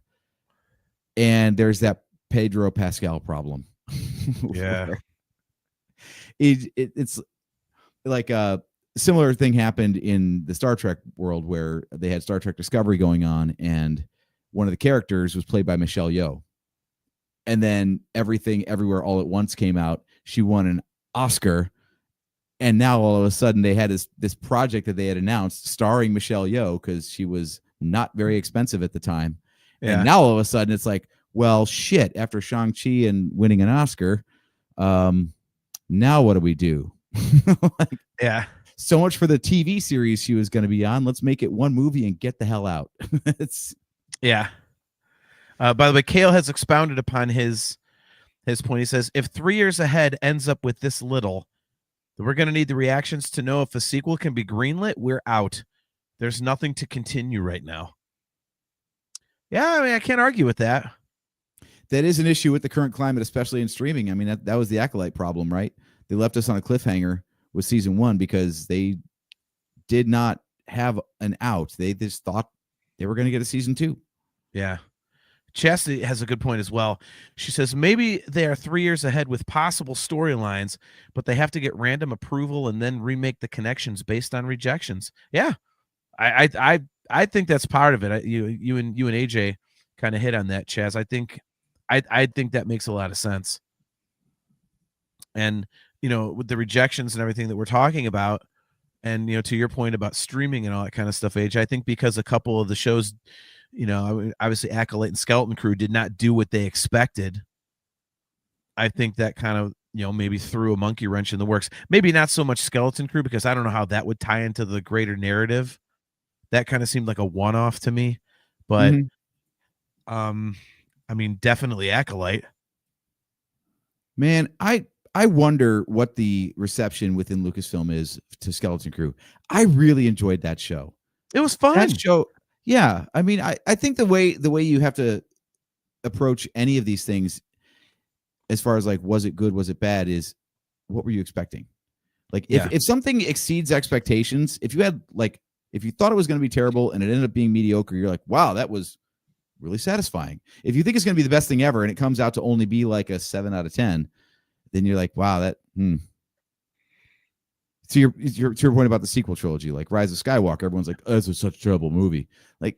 and there's that Pedro Pascal problem. Yeah, it's like a similar thing happened in the Star Trek world where they had Star Trek Discovery going on, and one of the characters was played by Michelle Yeoh. And then Everything Everywhere All at Once came out. She won an Oscar. And now all of a sudden they had this project that they had announced starring Michelle Yeoh because she was not very expensive at the time. Yeah. And now all of a sudden it's like, well, shit, after Shang-Chi and winning an Oscar, now what do we do? Yeah. So much for the TV series she was going to be on. Let's make it one movie and get the hell out. Yeah. By the way, Kale has expounded upon his point. He says, if 3 years ahead ends up with this little, we're going to need the reactions to know if a sequel can be greenlit. We're out. There's nothing to continue right now. Yeah, I mean, I can't argue with that. That is an issue with the current climate, especially in streaming. I mean, that was the Acolyte problem, right? They left us on a cliffhanger with season 1 because they did not have an out. They just thought they were going to get a season 2. Yeah. Chastity has a good point as well. She says maybe they are 3 years ahead with possible storylines, but they have to get random approval and then remake the connections based on rejections. Yeah, I think that's part of it. You and AJ kind of hit on that, Chaz. I think that makes a lot of sense. And with the rejections and everything that we're talking about, and to your point about streaming and all that kind of stuff, AJ, I think because a couple of the shows, obviously Acolyte and Skeleton Crew did not do what they expected. I think that kind of, maybe threw a monkey wrench in the works. Maybe not so much Skeleton Crew, because I don't know how that would tie into the greater narrative. That kind of seemed like a one-off to me. But, I mean, definitely Acolyte. Man, I wonder what the reception within Lucasfilm is to Skeleton Crew. I really enjoyed that show. It was fun. That show. Yeah, I mean, I think the way you have to approach any of these things, as far as like, was it good, was it bad, is what were you expecting? Like, if something exceeds expectations, if you thought it was going to be terrible and it ended up being mediocre, you're like, wow, that was really satisfying. If you think it's going to be the best thing ever and it comes out to only be like a 7 out of 10, then you're like, wow, that. To your point about the sequel trilogy, like Rise of Skywalker, everyone's like, oh, this is such a terrible movie. Like,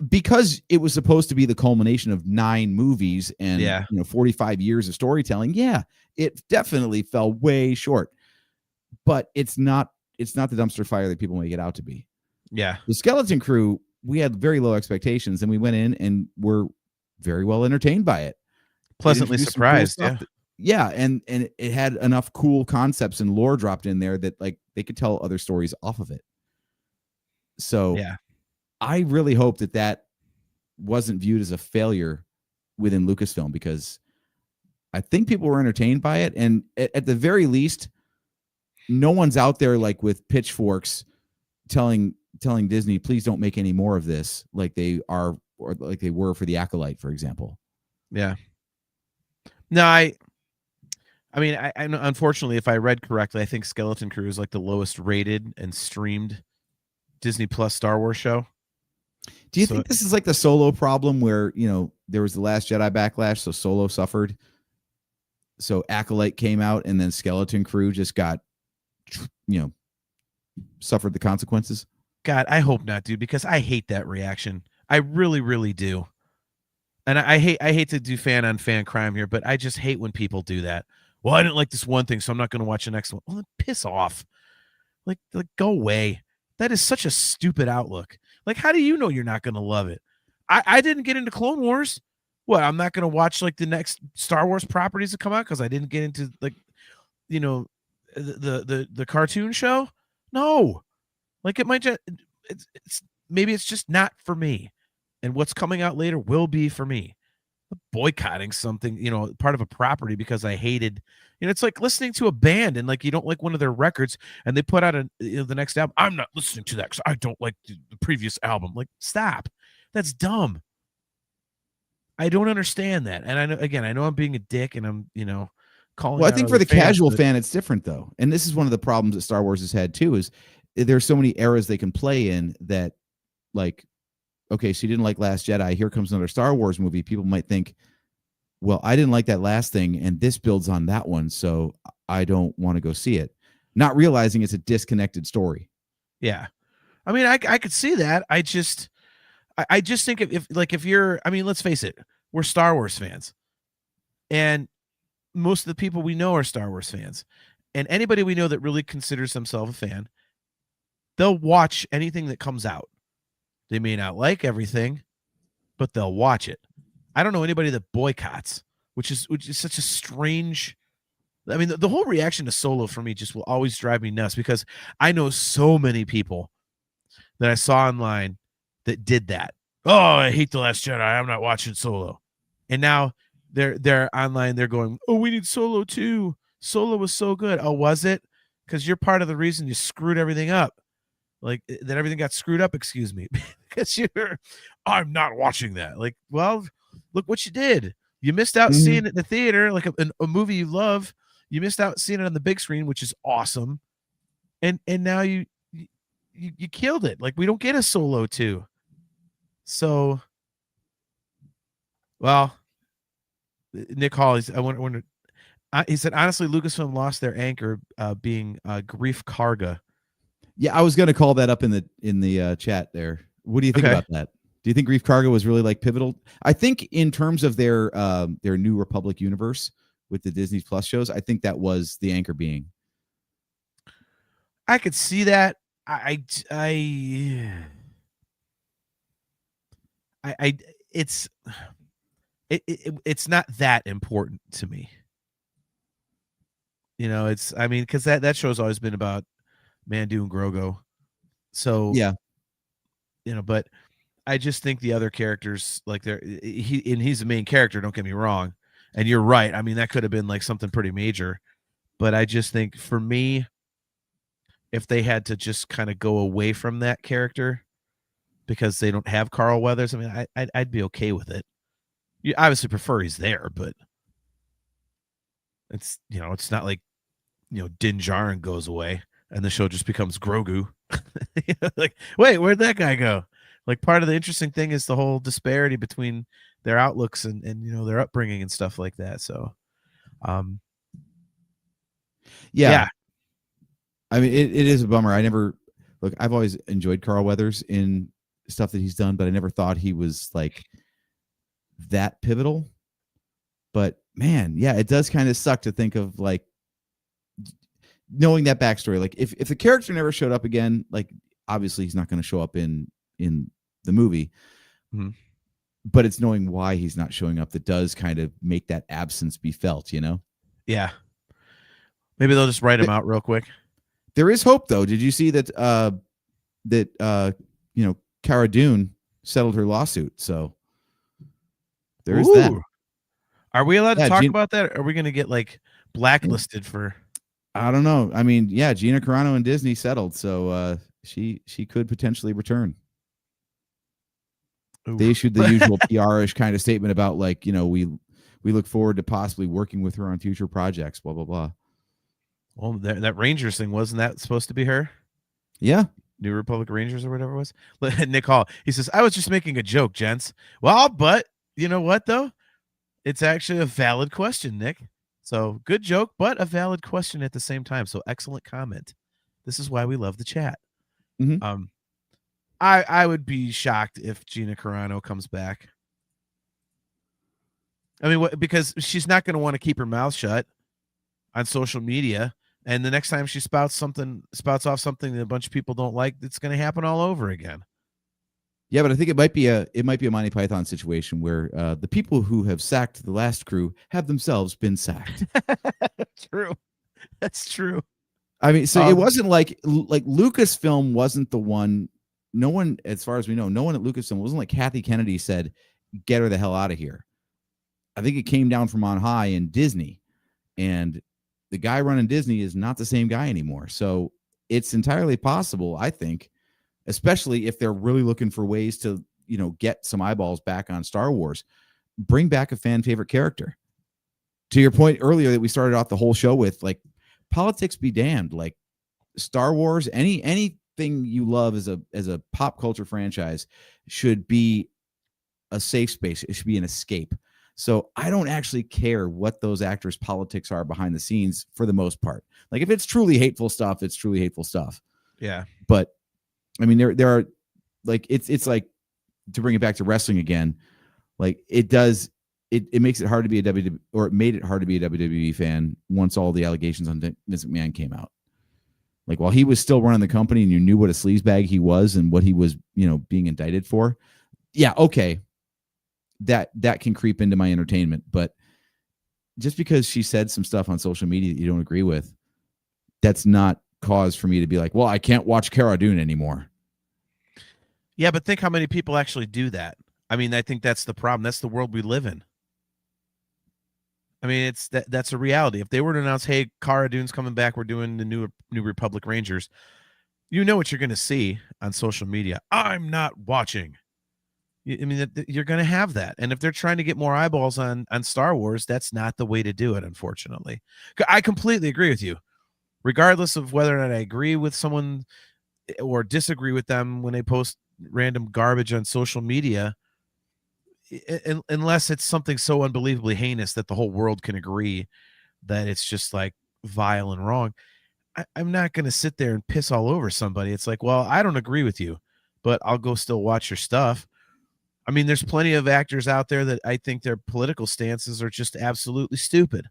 because it was supposed to be the culmination of 9 movies and Yeah. 45 years of storytelling. Yeah, it definitely fell way short. But it's not the dumpster fire that people make it out to be. Yeah. The Skeleton Crew, we had very low expectations, and we went in and were very well entertained by it. Pleasantly surprised. Yeah, and it had enough cool concepts and lore dropped in there that like they could tell other stories off of it. So Yeah. I really hope that wasn't viewed as a failure within Lucasfilm, because I think people were entertained by it, and at the very least, no one's out there like with pitchforks telling Disney, please don't make any more of this, like they are, or like they were for the Acolyte, for example. Yeah. No, I mean, I know, unfortunately, if I read correctly, I think Skeleton Crew is like the lowest rated and streamed Disney Plus Star Wars show. Do you think this is like the Solo problem where, there was the Last Jedi backlash, so Solo suffered? So Acolyte came out and then Skeleton Crew just got, suffered the consequences? God, I hope not, dude, because I hate that reaction. I really, really do. And I hate to do fan on fan crime here, but I just hate when people do that. Well, I didn't like this one thing, so I'm not going to watch the next one. Well, then piss off. Like go away. That is such a stupid outlook. Like, how do you know you're not going to love it? I didn't get into Clone Wars. What, I'm not going to watch like the next Star Wars properties that come out because I didn't get into like, the cartoon show? No. Like, it might just, maybe it's just not for me. And what's coming out later will be for me. Boycotting something, part of a property because I hated, it's like listening to a band and like you don't like one of their records and they put out the next album. I'm not listening to that because I don't like the previous album. Like, stop. That's dumb. I don't understand that. And I know I'm being a dick and I'm, calling. Well, I think for the casual fan, it's different though. And this is one of the problems that Star Wars has had too, is there's so many eras they can play in that, like, okay, so you didn't like Last Jedi, here comes another Star Wars movie. People might think, well, I didn't like that last thing, and this builds on that one, so I don't want to go see it. Not realizing it's a disconnected story. Yeah. I mean, I could see that. I just think if you're, I mean, let's face it, we're Star Wars fans. And most of the people we know are Star Wars fans. And anybody we know that really considers themselves a fan, they'll watch anything that comes out. They may not like everything, but they'll watch it. I don't know anybody that boycotts, which is such a strange. I mean, the whole reaction to Solo for me just will always drive me nuts because I know so many people that I saw online that did that. Oh, I hate The Last Jedi. I'm not watching Solo. And now they're online. They're going, oh, we need Solo too. Solo was so good. Oh, was it? Because you're part of the reason you screwed everything up. Like, that everything got screwed up, excuse me, because I'm not watching that. Like, well, look what you did. You missed out seeing it in the theater, like a movie you love. You missed out seeing it on the big screen, which is awesome. And now you killed it. Like, we don't get a Solo 2. So, well, Nick Hall, I wonder, he said, honestly, Lucasfilm lost their anchor being Grief Karga. Yeah, I was going to call that up in the chat there. What do you think about that? Do you think Grief Karga was really like pivotal? I think in terms of their New Republic universe with the Disney Plus shows, I think that was the anchor being. I could see that. It's not that important to me. Because that show's always been about Mandu and Grogu. So yeah, but I just think the other characters, like he's the main character, don't get me wrong. And you're right. I mean, that could have been like something pretty major, but I just think for me, if they had to just kind of go away from that character because they don't have Carl Weathers, I mean, I'd be okay with it. You obviously prefer he's there, but it's, it's not like, Din Djarin goes away and the show just becomes Grogu. Like, wait, where'd that guy go? Like, part of the interesting thing is the whole disparity between their outlooks and their upbringing and stuff like that. So, yeah. I mean, it is a bummer. I've always enjoyed Carl Weathers in stuff that he's done, but I never thought he was like that pivotal. But man, yeah, it does kind of suck to think of like knowing that backstory. Like if the character never showed up again, like obviously he's not going to show up in the movie. Mm-hmm. But it's knowing why he's not showing up that does kind of make that absence be felt, you know? Yeah. Maybe they'll just write him out real quick. There is hope, though. Did you see that? Cara Dune settled her lawsuit, so there is that. Are we allowed to talk about that? Or are we going to get like blacklisted for? I don't know. I mean, yeah, Gina Carano and Disney settled, so she could potentially return. Ooh. They issued the usual PR-ish kind of statement about like, we look forward to possibly working with her on future projects, blah, blah, blah. Well, that Rangers thing, wasn't that supposed to be her? Yeah. New Republic Rangers or whatever it was. Nick Hall, he says, I was just making a joke, gents. Well, but you know what, though? It's actually a valid question, Nick. So good joke, but a valid question at the same time. So excellent comment. This is why we love the chat. Mm-hmm. I would be shocked if Gina Carano comes back. I mean, because she's not going to want to keep her mouth shut on social media. And the next time she spouts off something that a bunch of people don't like, it's going to happen all over again. Yeah, but I think it might be a Monty Python situation where the people who have sacked the last crew have themselves been sacked. True. That's true. I mean, so it wasn't like Lucasfilm wasn't the one. No one, as far as we know, no one at Lucasfilm, it wasn't like Kathy Kennedy said, get her the hell out of here. I think it came down from on high in Disney, and the guy running Disney is not the same guy anymore. So it's entirely possible, I think, especially if they're really looking for ways to, get some eyeballs back on Star Wars, bring back a fan favorite character. To your point earlier that we started off the whole show with, like, politics be damned, like Star Wars, anything you love as a pop culture franchise should be a safe space. It should be an escape. So I don't actually care what those actors' politics are behind the scenes for the most part. Like if it's truly hateful stuff, it's truly hateful stuff. Yeah. But I mean, there are like, it's like, to bring it back to wrestling again, like it makes it hard to be it made it hard to be a WWE fan once all the allegations on Vince McMahon came out. Like while he was still running the company and you knew what a sleazebag he was and what he was, being indicted for. Yeah. Okay. That can creep into my entertainment, but just because she said some stuff on social media that you don't agree with, that's not cause for me to be like, well, I can't watch Cara Dune anymore. Yeah, but think how many people actually do that. I mean, I think that's the problem. That's the world we live in. I mean, that's a reality. If they were to announce, hey, Cara Dune's coming back, we're doing the New Republic Rangers, you know what you're going to see on social media. I'm not watching. I mean, you're going to have that. And if they're trying to get more eyeballs on Star Wars, that's not the way to do it, unfortunately. I completely agree with you. Regardless of whether or not I agree with someone or disagree with them when they post random garbage on social media, unless it's something so unbelievably heinous that the whole world can agree that it's just like vile and wrong, I'm not going to sit there and piss all over somebody. It's like, well, I don't agree with you, but I'll go still watch your stuff. I mean, there's plenty of actors out there that I think their political stances are just absolutely stupid.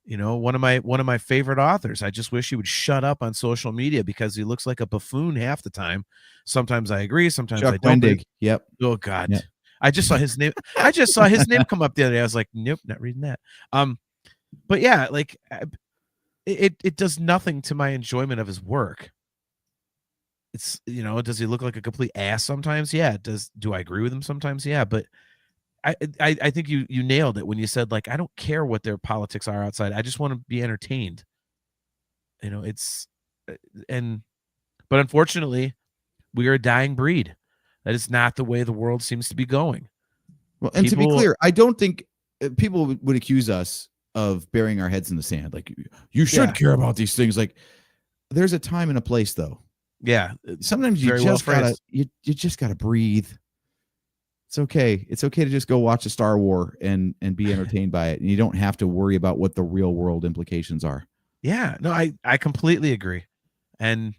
One of my favorite authors, I just wish he would shut up on social media because he looks like a buffoon half the time. Sometimes I agree, sometimes Chuck I don't. Wendig. Yep. Oh God. Yep. I just saw his name. I just saw his name come up the other day. I was like, nope, not reading that. But yeah, like it does nothing to my enjoyment of his work. It's, does he look like a complete ass sometimes? Yeah. Do I agree with him sometimes? Yeah. But I think you nailed it when you said, like, I don't care what their politics are outside. I just want to be entertained. But unfortunately, we are a dying breed. That is not the way the world seems to be going. Well, and to be clear, I don't think people would accuse us of burying our heads in the sand. Like, you should care about these things. Like, there's a time and a place, though. Yeah. Sometimes you just gotta breathe. It's okay. It's okay to just go watch a Star Wars and be entertained by it. And you don't have to worry about what the real world implications are. Yeah, no, I completely agree. And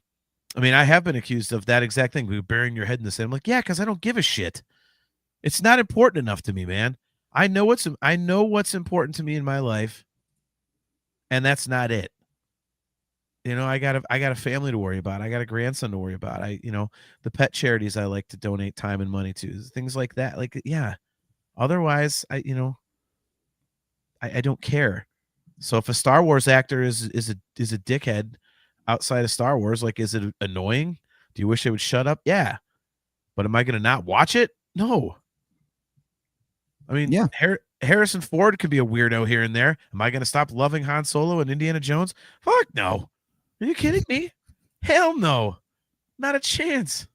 I mean, I have been accused of that exact thing. We burying your head in the sand. I'm like, yeah, because I don't give a shit. It's not important enough to me, man. I know what's important to me in my life, and that's not it. I got a family to worry about. I got a grandson to worry about. The pet charities I like to donate time and money to, things like that. Like, yeah. Otherwise, I don't care. So if a Star Wars actor is a dickhead outside of Star Wars, like, is it annoying? Do you wish they would shut up? Yeah. But am I going to not watch it? No. I mean, Yeah. Harrison Ford could be a weirdo here and there. Am I going to stop loving Han Solo and Indiana Jones? Fuck no. Are you kidding me? Hell no. Not a chance.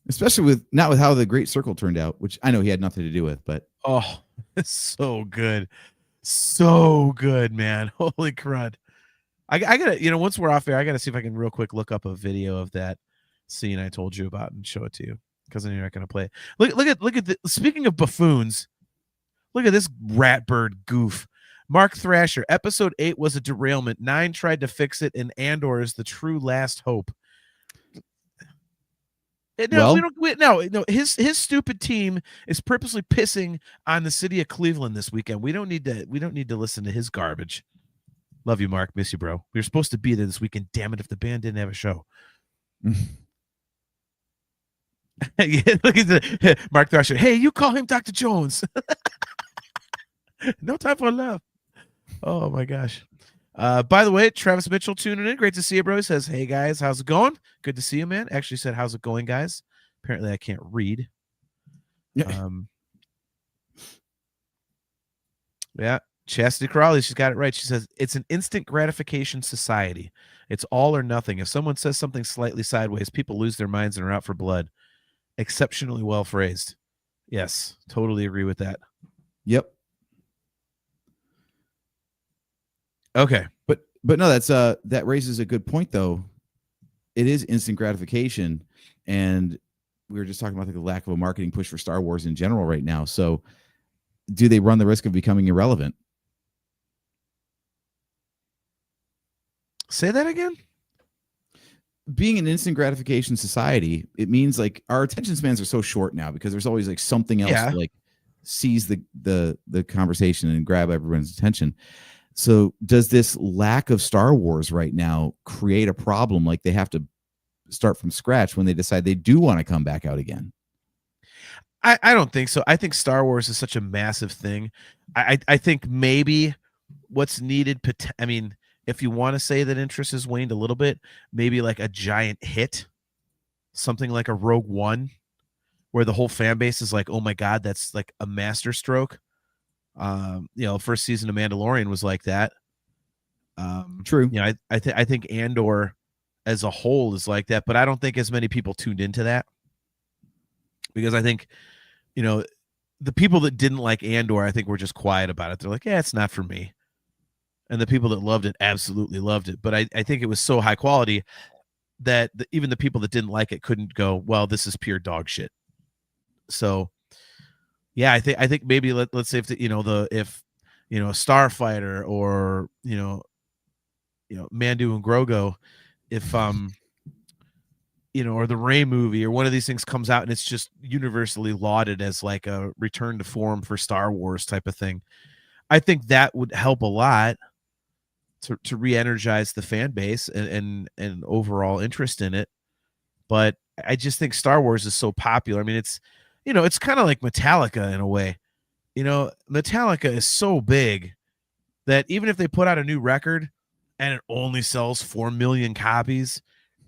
Especially not with how the Great Circle turned out, which I know he had nothing to do with, but oh, it's so good. So good, man. Holy crud. I gotta, once we're off air, I gotta see if I can real quick look up a video of that scene I told you about and show it to you, because then you're not gonna play it. Look at speaking of buffoons, look at this ratbird goof. Mark Thrasher, episode 8 was a derailment. 9 tried to fix it, and Andor is the true last hope. No, no. His stupid team is purposely pissing on the city of Cleveland this weekend. We don't need to listen to his garbage. Love you, Mark. Miss you, bro. We were supposed to be there this weekend. Damn it, if the band didn't have a show. Look at Mark Thrasher. Hey, you call him Dr. Jones. No time for love. Oh my gosh. By the way, Travis Mitchell tuning in. Great to see you, bro. He says, hey guys, how's it going? Good to see you, man. Actually said, how's it going, guys? Apparently I can't read. Yeah. Chastity Crawley, she's got it right. She says, it's an instant gratification society. It's all or nothing. If someone says something slightly sideways, people lose their minds and are out for blood. Exceptionally well phrased. Yes, totally agree with that. Yep. Okay. But no, that raises a good point though. It is instant gratification, and we were just talking about the lack of a marketing push for Star Wars in general right now. So do they run the risk of becoming irrelevant? Say that again? Being an instant gratification society, it means like our attention spans are so short now because there's always like something else to like seize the conversation and grab everyone's attention. So does this lack of Star Wars right now create a problem? Like they have to start from scratch when they decide they do want to come back out again? I don't think so. I think Star Wars is such a massive thing. I think maybe what's needed, I mean, if you want to say that interest has waned a little bit, maybe like a giant hit, something like a Rogue One, where the whole fan base is like, oh my God, that's like a masterstroke. First season of Mandalorian was like that. True. I think Andor as a whole is like that, but I don't think as many people tuned into that, because I think, the people that didn't like Andor, I think were just quiet about it. They're like, yeah, it's not for me. And the people that loved it absolutely loved it. But I think it was so high quality that even the people that didn't like it couldn't go, well, this is pure dog shit. So yeah, I think maybe let's say if a Starfighter or Mandu and Grogu, if or the Rey movie or one of these things comes out and it's just universally lauded as like a return to form for Star Wars type of thing, I think that would help a lot to re-energize the fan base and overall interest in it. But I just think Star Wars is so popular. I mean, it's it's kind of like Metallica in a way. Metallica is so big that even if they put out a new record and it only sells 4 million copies,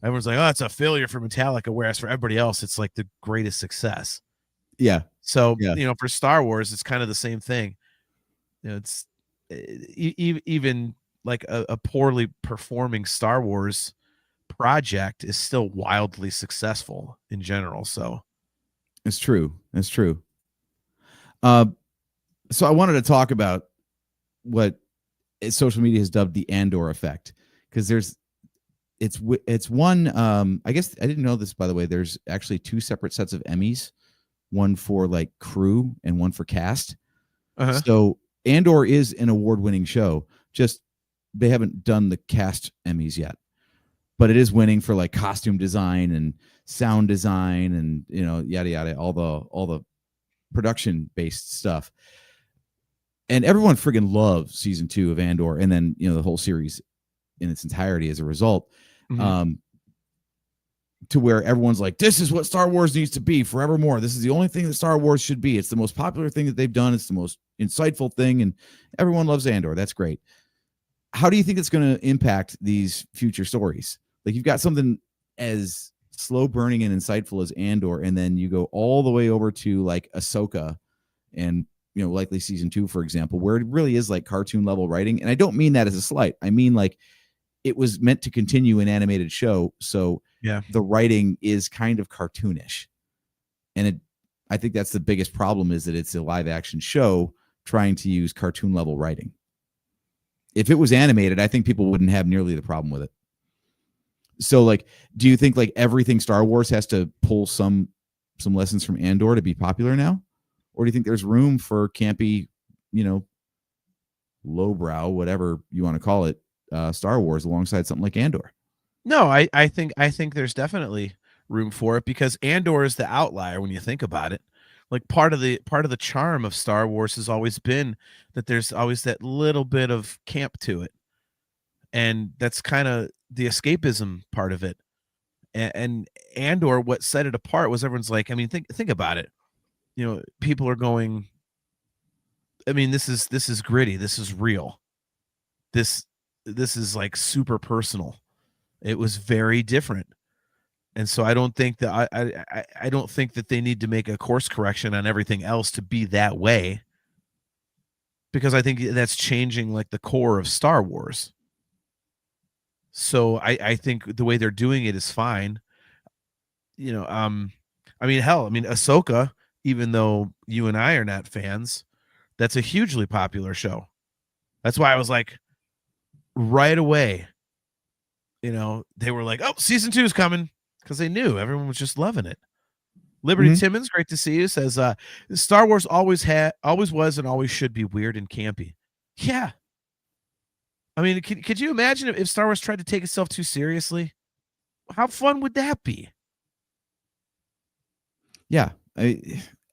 everyone's like, oh, it's a failure for Metallica, whereas for everybody else it's like the greatest success. Yeah. So for Star Wars it's kind of the same thing. It's even like a poorly performing Star Wars project is still wildly successful in general. So it's true. So I wanted to talk about what social media has dubbed the Andor effect, because it's one, I guess I didn't know this, by the way, there's actually 2 separate sets of Emmys, one for like crew and one for cast. So Andor is an award-winning show, just they haven't done the cast Emmys yet. but it is winning for like costume design and sound design and yada yada, all the production based stuff. And everyone friggin' loves season 2 of Andor, and then the whole series in its entirety as a result. Mhm. To where everyone's like, this is what Star Wars needs to be forevermore. This is the only thing that Star Wars should be. It's the most popular thing that they've done. It's the most insightful thing, and everyone loves Andor. That's great. How do you think it's going to impact these future stories? Like, you've got something as slow burning and insightful as Andor, and then you go all the way over to like Ahsoka and likely season 2, for example, where it really is like cartoon level writing. And I don't mean that as a slight. I mean, like, it was meant to continue an animated show, so Yeah. the writing is kind of cartoonish. And I think that's the biggest problem, is that it's a live action show trying to use cartoon level writing. If it was animated, I think people wouldn't have nearly the problem with it. So, like, do you think like everything Star Wars has to pull some lessons from Andor to be popular now? Or do you think there's room for campy, lowbrow, whatever you want to call it, Star Wars alongside something like Andor? No, I think there's definitely room for it, because Andor is the outlier when you think about it. Like, part of the charm of Star Wars has always been that there's always that little bit of camp to it, and that's kind of the escapism part of it. And Andor, what set it apart was everyone's like, I mean, think about it. People are going, I mean, this is gritty. This is real. This is like super personal. It was very different. And so I don't think that I don't think that they need to make a course correction on everything else to be that way, because I think that's changing like the core of Star Wars. So I think the way they're doing it is fine. I mean, hell, Ahsoka, even though you and I are not fans, that's a hugely popular show. That's why I was like, right away, they were like, oh, season 2 is coming, because they knew everyone was just loving it. Liberty Timmons, great to see you, says Star Wars always was and always should be weird and campy. Yeah. I mean, could you imagine if Star Wars tried to take itself too seriously? How fun would that be? Yeah.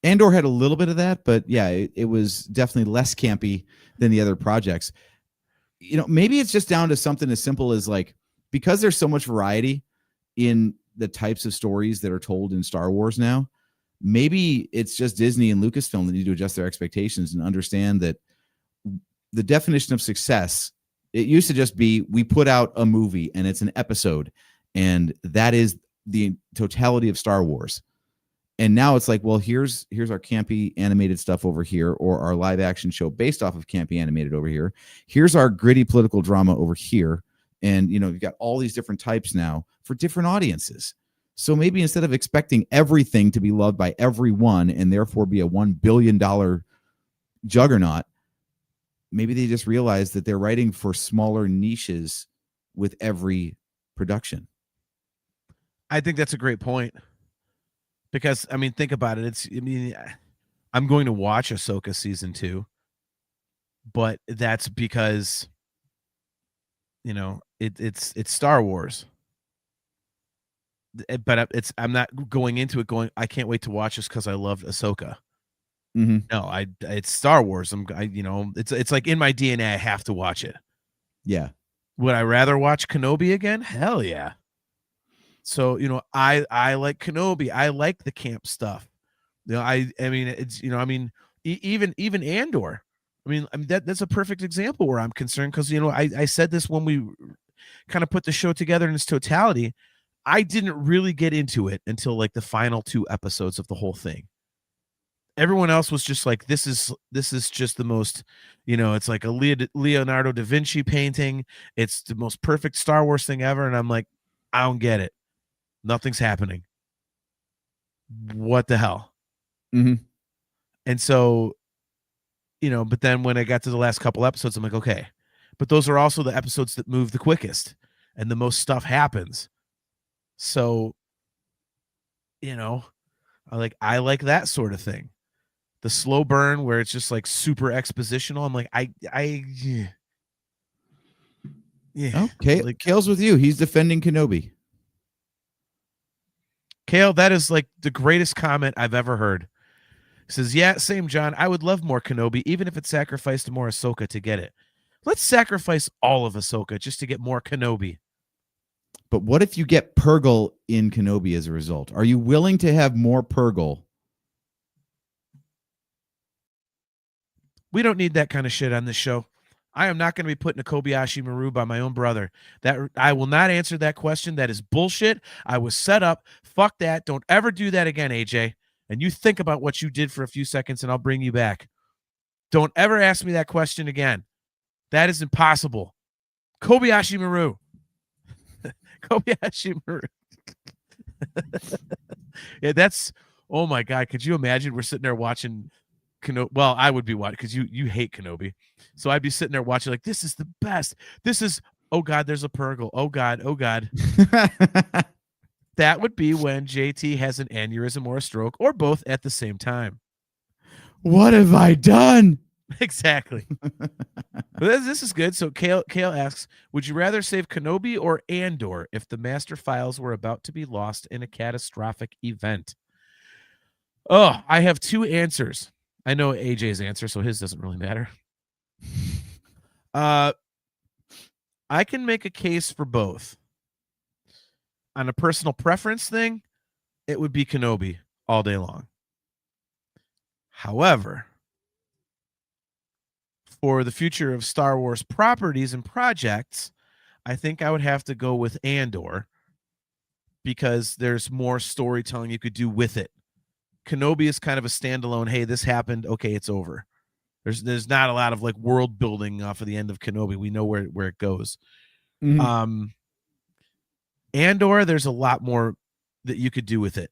Andor had a little bit of that, but yeah, it was definitely less campy than the other projects. Maybe it's just down to something as simple as, like, because there's so much variety in the types of stories that are told in Star Wars now, maybe it's just Disney and Lucasfilm that need to adjust their expectations and understand that the definition of success, it used to just be, we put out a movie and it's an episode, and that is the totality of Star Wars. And now it's like, well, here's our campy animated stuff over here, or our live action show based off of campy animated over here. Here's our gritty political drama over here. And, you've got all these different types now for different audiences. So maybe instead of expecting everything to be loved by everyone and therefore be a $1 billion juggernaut, maybe they just realize that they're writing for smaller niches with every production. I think that's a great point. Because, think about it. I'm going to watch Ahsoka season 2, but that's because, it's Star Wars. But I'm not going into it going, I can't wait to watch this because I loved Ahsoka. Mm-hmm. No, it's Star Wars. It's like in my DNA. I have to watch it. Yeah. Would I rather watch Kenobi again? Hell yeah. So, I like Kenobi. I like the camp stuff. Even Andor. That's a perfect example where I'm concerned, because, I said this when we kind of put the show together in its totality. I didn't really get into it until like the final 2 episodes of the whole thing. Everyone else was just like, this is just the most, it's like a Leonardo da Vinci painting. It's the most perfect Star Wars thing ever. And I'm like, I don't get it. Nothing's happening. What the hell? Mm-hmm. And so, but then when I got to the last couple episodes, I'm like, okay, but those are also the episodes that move the quickest and the most stuff happens. So, I like that sort of thing. The slow burn where it's just like super expositional. I'm like, Yeah. Okay, Kale's with you. He's defending Kenobi. Kale, that is like the greatest comment I've ever heard. He says, yeah, same, John. I would love more Kenobi, even if it sacrificed more Ahsoka to get it. Let's sacrifice all of Ahsoka just to get more Kenobi. But what if you get Purgle in Kenobi as a result? Are you willing to have more Purgle? We don't need that kind of shit on this show. I am not going to be putting a Kobayashi Maru by my own brother. That I will not answer that question. That is bullshit. I was set up. Fuck that. Don't ever do that again, AJ. And you think about what you did for a few seconds, and I'll bring you back. Don't ever ask me that question again. That is impossible. Kobayashi Maru. Kobayashi Maru. Yeah, that's, oh my God. Could you imagine we're sitting there watching Kenobi? Well, I would be watching because you hate Kenobi. So I'd be sitting there watching like, this is the best. This is, oh God, there's a Purgle. Oh God, oh God. That would be when JT has an aneurysm or a stroke or both at the same time. What have I done? Exactly. But this is good. So Kale asks, would you rather save Kenobi or Andor if the master files were about to be lost in a catastrophic event? Oh, I have two answers. I know AJ's answer, so his doesn't really matter. I can make a case for both. On a personal preference thing, it would be Kenobi all day long. However, for the future of Star Wars properties and projects, I think I would have to go with Andor because there's more storytelling you could do with it. Kenobi is kind of a standalone, hey, this happened, okay, it's over. There's not a lot of like world building off of the end of Kenobi. We know where it goes. Mm-hmm. Andor, there's a lot more that you could do with it.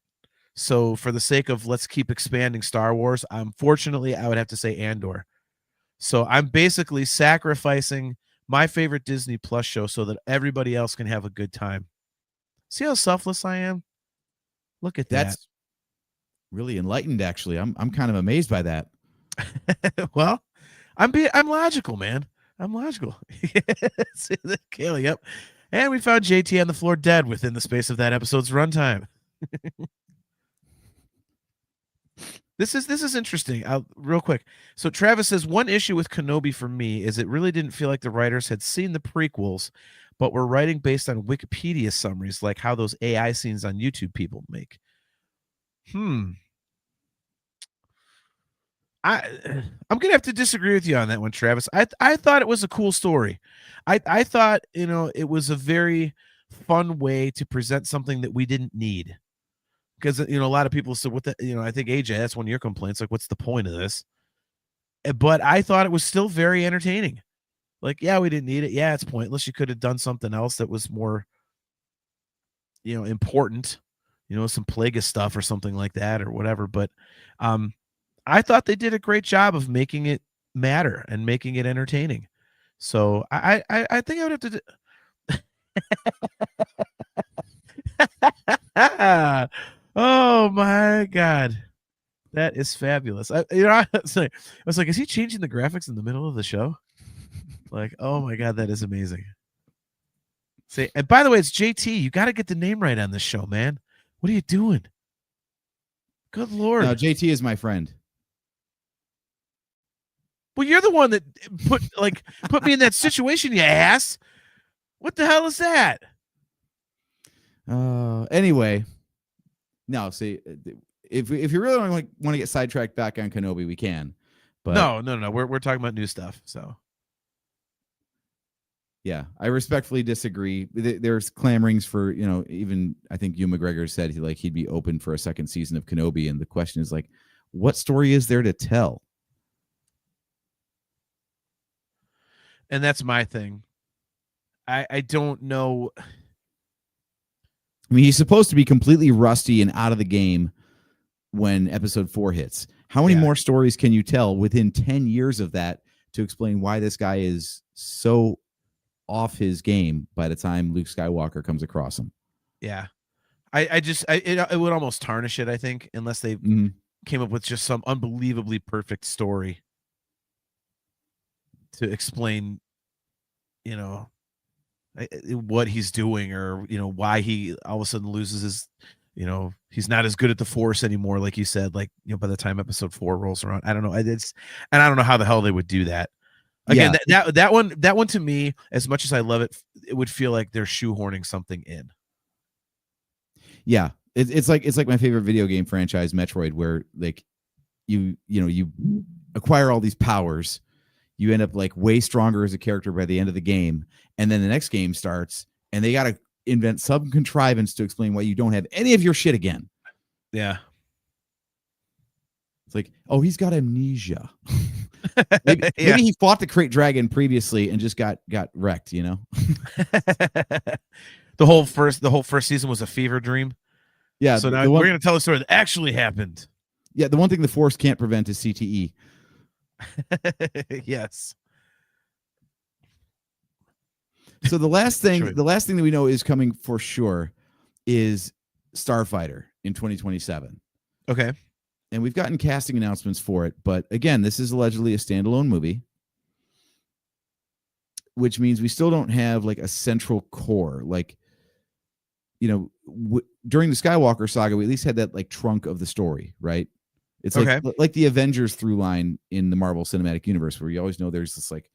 So for the sake of let's keep expanding Star Wars, unfortunately, I would have to say Andor. So I'm basically sacrificing my favorite Disney Plus show so that everybody else can have a good time. See how selfless I am? Look at that. That's really enlightened, actually. I'm kind of amazed by that. Well, I'm logical, man. I'm logical. Kaylee, yep. And we found JT on the floor dead within the space of that episode's runtime. This is interesting. Real quick. So Travis says, one issue with Kenobi for me is it really didn't feel like the writers had seen the prequels, but were writing based on Wikipedia summaries, like how those AI scenes on YouTube people make. I'm gonna have to disagree with you on that one, Travis. I thought it was a cool story. I thought, it was a very fun way to present something that we didn't need. Because a lot of people said, "What the?" I think AJ, that's one of your complaints. Like, what's the point of this? But I thought it was still very entertaining. Like, yeah, we didn't need it. Yeah, it's pointless. You could have done something else that was more, important. Some Plagueis stuff or something like that or whatever. But I thought they did a great job of making it matter and making it entertaining. So I think I would have to. Oh my God, that is fabulous! I was like, is he changing the graphics in the middle of the show? Like, oh my God, that is amazing. Say, and by the way, it's JT. You got to get the name right on this show, man. What are you doing? Good Lord! No, JT is my friend. Well, you're the one that put me in that situation, you ass. What the hell is that? Anyway, no. See, if you really want to get sidetracked back on Kenobi, we can. But no. We're talking about new stuff. So yeah, I respectfully disagree. There's clamorings for even I think Hugh McGregor said he'd be open for a second season of Kenobi, and the question is like, what story is there to tell? And that's my thing. I don't know. I mean, he's supposed to be completely rusty and out of the game when episode 4 hits. How many more stories can you tell within 10 years of that to explain why this guy is so off his game by the time Luke Skywalker comes across him? Yeah. It would almost tarnish it, I think, unless they came up with just some unbelievably perfect story to explain, what he's doing, or why he all of a sudden loses his, he's not as good at the Force anymore, like you said. Like, by the time episode 4 rolls around, I don't know. And I don't know how the hell they would do that. Again, that one to me, as much as I love it, it would feel like they're shoehorning something in. Yeah, it's like my favorite video game franchise, Metroid, where like you acquire all these powers, you end up like way stronger as a character by the end of the game, and then the next game starts, and they got to invent some contrivance to explain why you don't have any of your shit again. Yeah, it's like, oh, he's got amnesia. maybe he fought the Crate Dragon previously and just got wrecked. The whole first season was a fever dream. Yeah. So now we're gonna tell a story that actually happened. Yeah, the one thing the Force can't prevent is CTE. Yes. So the last thing that we know is coming for sure is Starfighter in 2027. Okay. And we've gotten casting announcements for it, but again, this is allegedly a standalone movie, which means we still don't have like a central core. Like, during the Skywalker saga, we at least had that like trunk of the story, right? It's like the Avengers through line in the Marvel Cinematic Universe, where you always know there's this like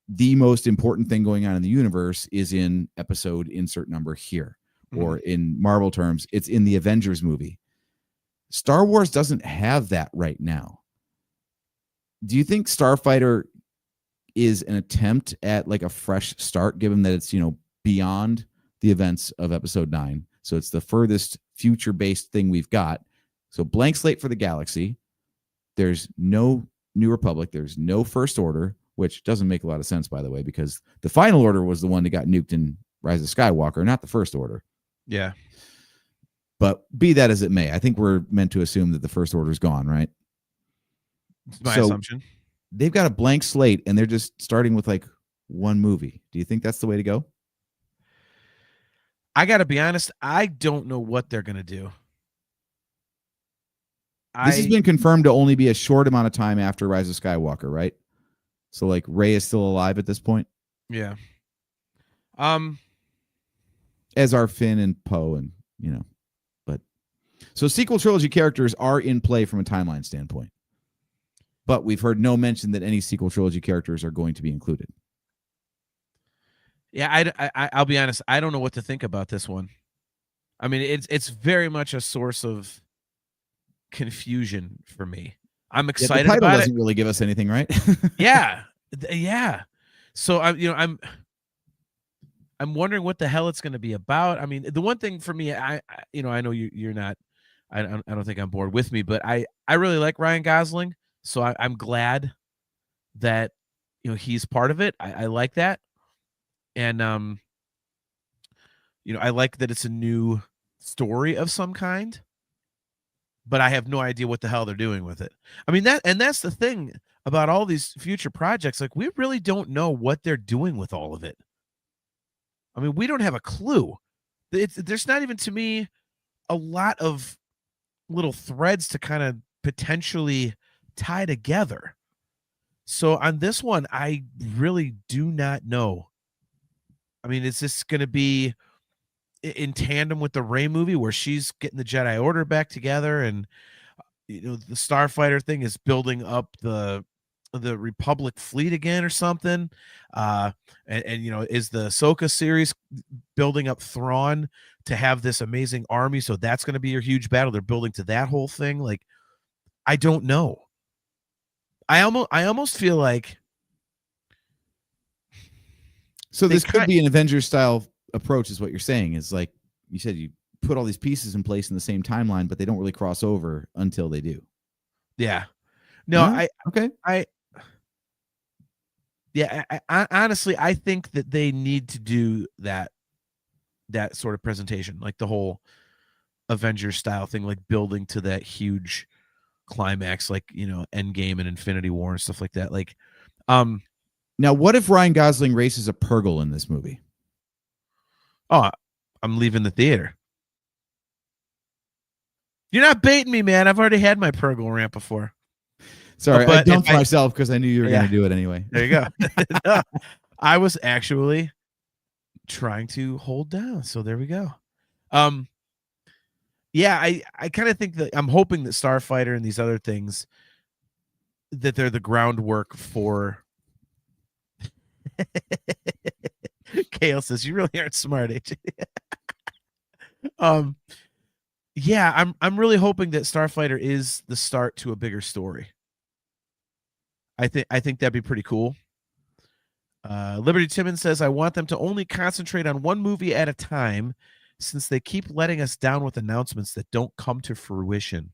the most important thing going on in the universe is in episode insert number here, or in Marvel terms, it's in the Avengers movie. Star Wars doesn't have that right now. Do you think Starfighter is an attempt at like a fresh start, given that it's, beyond the events of episode 9? So it's the furthest future-based thing we've got. So blank slate for the galaxy. There's no New Republic. There's no First Order, which doesn't make a lot of sense, by the way, because the Final Order was the one that got nuked in Rise of Skywalker, not the First Order. Yeah. But be that as it may, I think we're meant to assume that the First Order is gone, right? It's my assumption. They've got a blank slate, and they're just starting with like one movie. Do you think that's the way to go? I got to be honest, I don't know what they're going to do. This has been confirmed to only be a short amount of time after Rise of Skywalker, right? So like Rey is still alive at this point? Yeah. As are Finn and Poe, and but so sequel trilogy characters are in play from a timeline standpoint. But we've heard no mention that any sequel trilogy characters are going to be included. Yeah, I'll be honest, I don't know what to think about this one. I mean, it's very much a source of confusion for me. I'm excited the title about doesn't really give us anything, right? Yeah. So I'm wondering what the hell it's going to be about. I mean, the one thing for me, I know you're not. I don't think I'm bored with me, but I really like Ryan Gosling, so I'm glad that he's part of it. I like that, and I like that it's a new story of some kind. But I have no idea what the hell they're doing with it. I mean, that's the thing about all these future projects. Like, we really don't know what they're doing with all of it. I mean, we don't have a clue. There's not even, to me, a lot of little threads to kind of potentially tie together. So on this one, I really do not know. I mean, is this going to be in tandem with the Rey movie, where she's getting the Jedi Order back together, and the Starfighter thing is building up the Republic fleet again or something? And is the Ahsoka series building up Thrawn to have this amazing army? So that's going to be your huge battle. They're building to that whole thing. Like, I don't know. I almost feel like. So this could be an Avengers style approach, is what you're saying. Is like you said, you put all these pieces in place in the same timeline, but they don't really cross over until they do. Yeah. No, I honestly, I think that they need to do that sort of presentation, like the whole Avengers style thing, like building to that huge climax, like Endgame and Infinity War and stuff like that. Like, now what if Ryan Gosling races a Purgle in this movie? Oh, I'm leaving the theater. You're not baiting me, man. I've already had my Purgle rant before. Sorry, I dumped myself because I knew you were going to do it anyway. There you go. No, I was actually trying to hold down. So there we go. Yeah, I kind of think that I'm hoping that Starfighter and these other things, that they're the groundwork for. Kale says, "You really aren't smart, AJ." Yeah, I'm really hoping that Starfighter is the start to a bigger story. I think that'd be pretty cool. Liberty Timmons says, "I want them to only concentrate on one movie at a time, since they keep letting us down with announcements that don't come to fruition."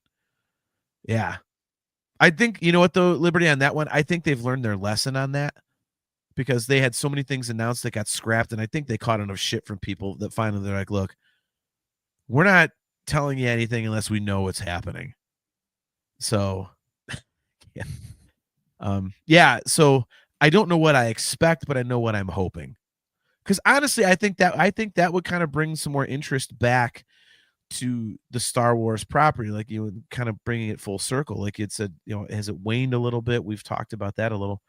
Yeah, I think, you know what though, Liberty, on that one, I think they've learned their lesson on that, because they had so many things announced that got scrapped, and I think they caught enough shit from people that finally they're like, "Look, we're not telling you anything unless we know what's happening." So, yeah. Yeah, so I don't know what I expect, but I know what I'm hoping. Because honestly, I think that would kind of bring some more interest back to the Star Wars property, like, you know, kind of bringing it full circle. Like it said, you know, has it waned a little bit? We've talked about that a little.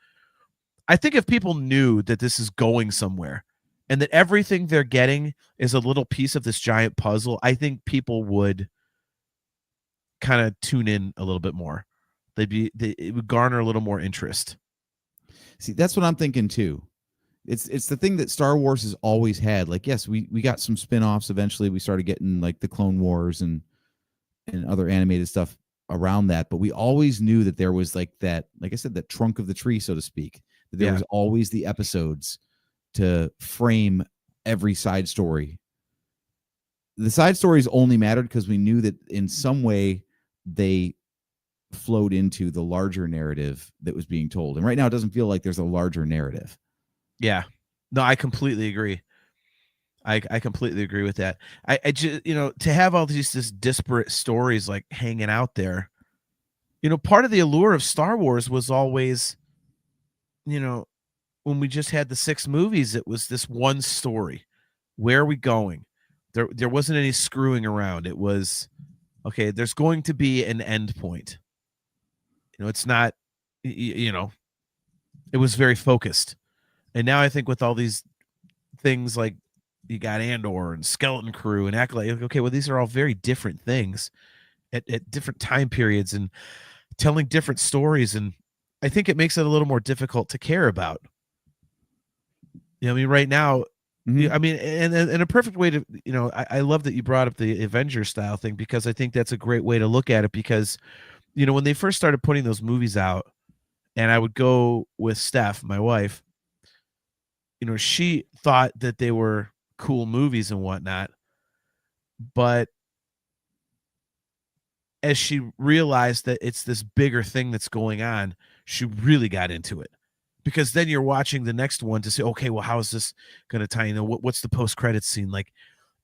I think if people knew that this is going somewhere and that everything they're getting is a little piece of this giant puzzle, I think people would kind of tune in a little bit more. It would garner a little more interest. See, that's what I'm thinking too. It's the thing that Star Wars has always had. Like, yes, we got some spin-offs eventually. We started getting like the Clone Wars and other animated stuff around that, but we always knew that there was like that, like I said, that trunk of the tree, so to speak, that there was always the episodes to frame every side story. The side stories only mattered because we knew that in some way they flowed into the larger narrative that was being told. And right now it doesn't feel like there's a larger narrative. Yeah. No, I completely agree. I completely agree with that. I just, you know, to have all these disparate stories like hanging out there, you know, part of the allure of Star Wars was always, you know, when we just had the 6 movies, it was this one story. Where are we going? There wasn't any screwing around. It was, okay, there's going to be an end point. You know, it's not, you know, it was very focused. And now I think with all these things, like you got Andor and Skeleton Crew and Acolyte, okay, well, these are all very different things at different time periods and telling different stories. And I think it makes it a little more difficult to care about. You know, I mean, right now, I mean, and a perfect way to, you know, I love that you brought up the Avengers style thing, because I think that's a great way to look at it. Because, you know, when they first started putting those movies out, and I would go with Steph, my wife, you know, she thought that they were cool movies and whatnot. But as she realized that it's this bigger thing that's going on, she really got into it. Because then you're watching the next one to say, okay, well, how is this going to tie in? What's the post-credits scene like?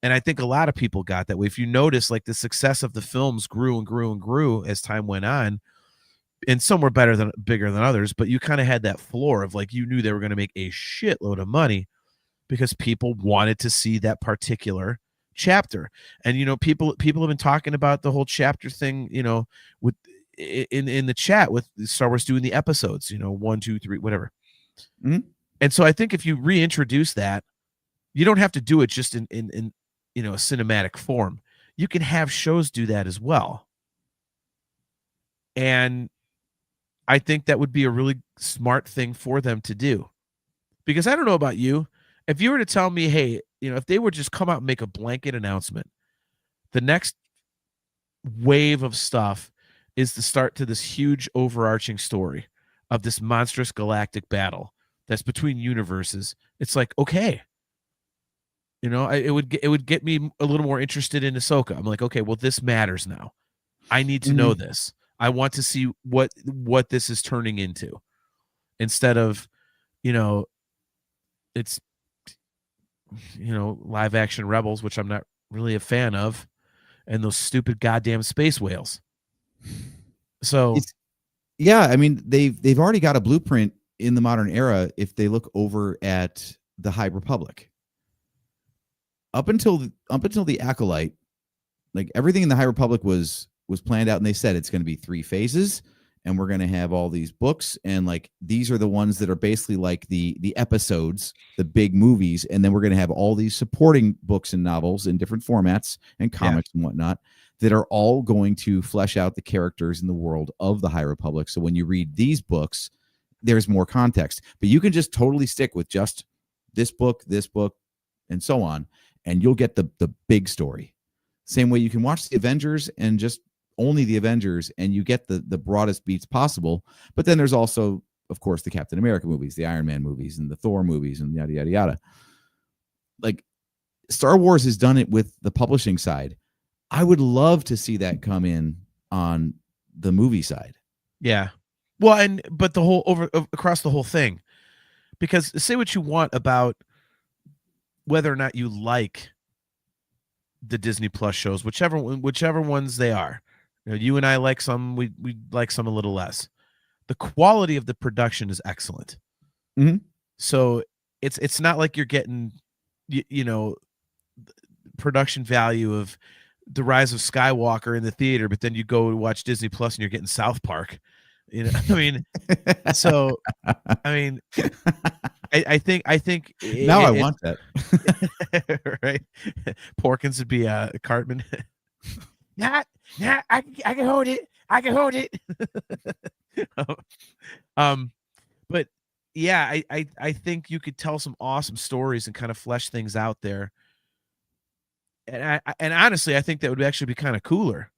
And I think a lot of people got that way. If you notice, like, the success of the films grew and grew and grew as time went on. And some were bigger than others, but you kind of had that floor of, like, you knew they were going to make a shitload of money because people wanted to see that particular chapter. And, you know, people have been talking about the whole chapter thing, you know, with in the chat with Star Wars doing the episodes, you know, 1, 2, 3, whatever. And so I think if you reintroduce that, you don't have to do it just in you know, a cinematic form. You can have shows do that as well. And I think that would be a really smart thing for them to do. Because I don't know about you, if you were to tell me, hey, you know, if they would just come out and make a blanket announcement, the next wave of stuff is the start to this huge overarching story of this monstrous galactic battle that's between universes. It's like, okay, you know, it would get me a little more interested in Ahsoka. I'm like, okay, well, this matters now. I need to know this. I want to see what this is turning into, instead of, you know, it's, you know, live action Rebels, which I'm not really a fan of, and those stupid goddamn space whales. So yeah, I mean, they've already got a blueprint in the modern era. If they look over at the High Republic, up until the Acolyte, like, everything in the High Republic was planned out, and they said it's going to be 3 phases, and we're going to have all these books, and like these are the ones that are basically like the episodes, the big movies, and then we're going to have all these supporting books and novels in different formats and comics and whatnot that are all going to flesh out the characters in the world of the High Republic. So when you read these books, there's more context, but you can just totally stick with just this book, and so on, and you'll get the big story. Same way you can watch the Avengers and just only the Avengers, and you get the broadest beats possible. But then there's also, of course, the Captain America movies, the Iron Man movies, and the Thor movies, and yada, yada, yada. Like, Star Wars has done it with the publishing side. I would love to see that come in on the movie side. Yeah. Well, but the whole across the whole thing, because say what you want about whether or not you like the Disney Plus shows, whichever ones they are. You know, you and I like some, we like some a little less. The quality of the production is excellent. Mm-hmm. So it's not like you're getting, you know, production value of The Rise of Skywalker in the theater, but then you go watch Disney Plus and you're getting South Park. You know, I mean, so I mean, I think now I want that. Right. Porkins would be Cartman. Nah, I can hold it. I can hold it. But yeah, I think you could tell some awesome stories and kind of flesh things out there. And honestly, I think that would actually be kind of cooler.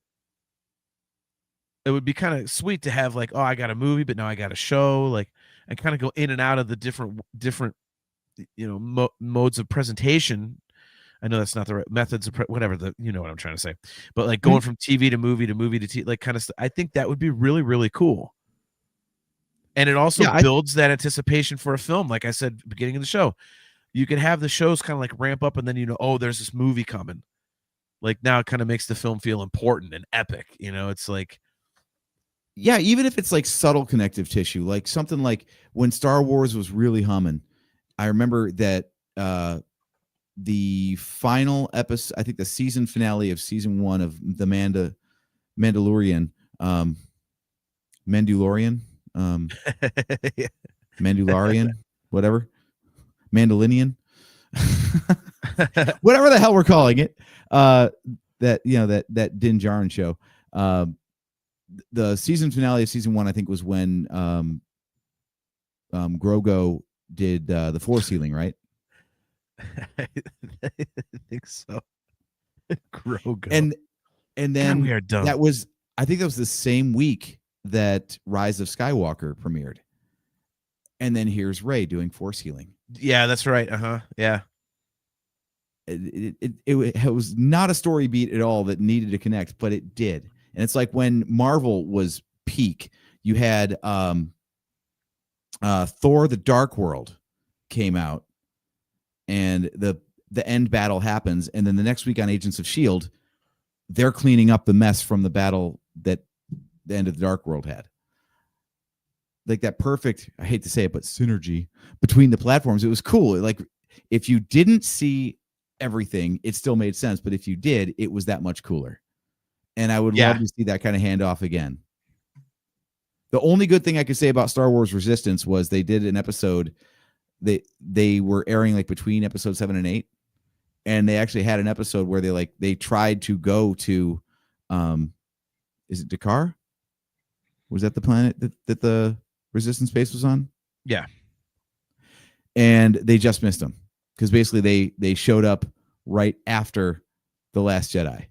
It would be kind of sweet to have like, oh, I got a movie, but now I got a show, like, and kind of go in and out of the different, you know, modes of presentation. I know that's not the right methods of whatever you know what I'm trying to say, but like going from TV to movie to movie to TV, like kind of stuff. I think that would be really, really cool. And it also builds that anticipation for a film. Like I said, beginning of the show, you can have the shows kind of like ramp up, and then, you know, oh, there's this movie coming. Like now it kind of makes the film feel important and epic. You know, it's like, yeah, even if it's like subtle connective tissue, like something like when Star Wars was really humming, I remember that the final episode, I think the season finale of season 1 of the Mandalorian, Mandalorian, whatever, Mandalorian, whatever the hell we're calling it, that, you know, that Din Djarin show. The season finale of season 1, I think, was when Grogu did the Force healing, right? I think so. Grogu. And then God, we are dumb. That was, I think that was the same week that Rise of Skywalker premiered. And then here's Rey doing Force healing. Yeah, that's right. Yeah. It was not a story beat at all that needed to connect, but it did. And it's like when Marvel was peak, you had Thor: The Dark World came out, and the end battle happens, and then the next week on Agents of S.H.I.E.L.D., they're cleaning up the mess from the battle that the end of the Dark World had. Like that perfect, I hate to say it, but synergy between the platforms. It was cool. Like if you didn't see everything, it still made sense. But if you did, it was that much cooler. And I would love to see that kind of handoff again. The only good thing I could say about Star Wars Resistance was they did an episode. They were airing like between episode 7 and 8. And they actually had an episode where they tried to go to, is it Dakar? Was that the planet that the Resistance base was on? Yeah. And they just missed them because basically they showed up right after The Last Jedi.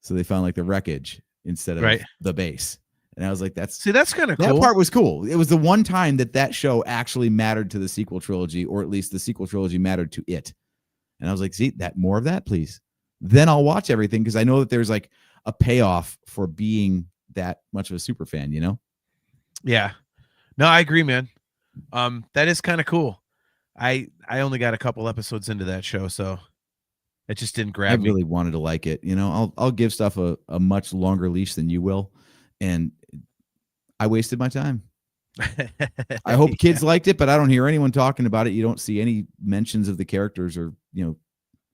So they found like the wreckage instead of the base. And I was like, that's kind of cool. That part was cool. It was the one time that show actually mattered to the sequel trilogy, or at least the sequel trilogy mattered to it. And I was like, see, more of that, please. Then I'll watch everything, because I know that there's like a payoff for being that much of a super fan, you know? Yeah. No, I agree, man. That is kind of cool. I only got a couple episodes into that show, so it just didn't grab me. I really wanted to like it. You know, I'll give stuff a much longer leash than you will. And I wasted my time. I hope kids liked it, but I don't hear anyone talking about it. You don't see any mentions of the characters or, you know,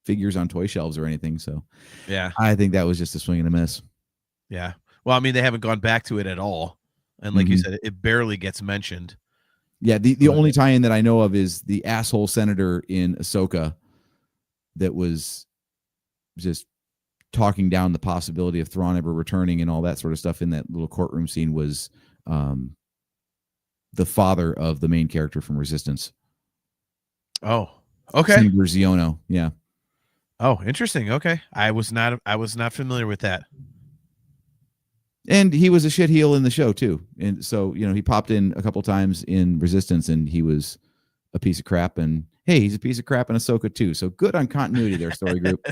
figures on toy shelves or anything. So yeah, I think that was just a swing and a miss. Yeah. Well, I mean, they haven't gone back to it at all, and like you Mhm. said, it barely gets mentioned. Yeah, the But- only tie-in that I know of is the asshole senator in Ahsoka that was just talking down the possibility of Thrawn ever returning and all that sort of stuff in that little courtroom scene was the father of the main character from Resistance. Oh, okay. Senator Ziono. Yeah. Oh, interesting. Okay, I was not familiar with that. And he was a shit heel in the show too. And so, he popped in a couple times in Resistance and he was a piece of crap. And hey, he's a piece of crap in Ahsoka too. So good on continuity there, story group.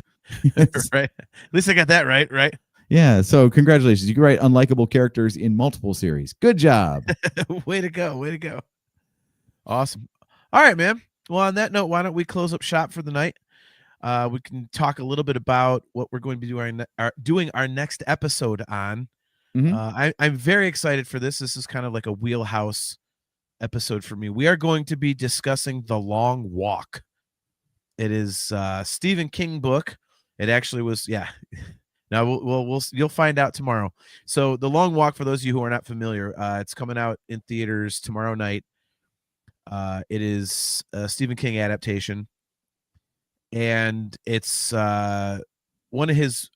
Right. At least I got that right. Right. Yeah. So congratulations. You can write unlikable characters in multiple series. Good job. Way to go. Way to go. Awesome. All right, man. Well, on that note, why don't we close up shop for the night? We can talk a little bit about what we're going to be doing our next episode on. Mhm. I'm very excited for this. This is kind of like a wheelhouse episode for me. We are going to be discussing The Long Walk. It is Stephen King book. It actually was, yeah. Now you'll find out tomorrow. So The Long Walk, for those of you who are not familiar, it's coming out in theaters tomorrow night. It is a Stephen King adaptation, and it's one of his.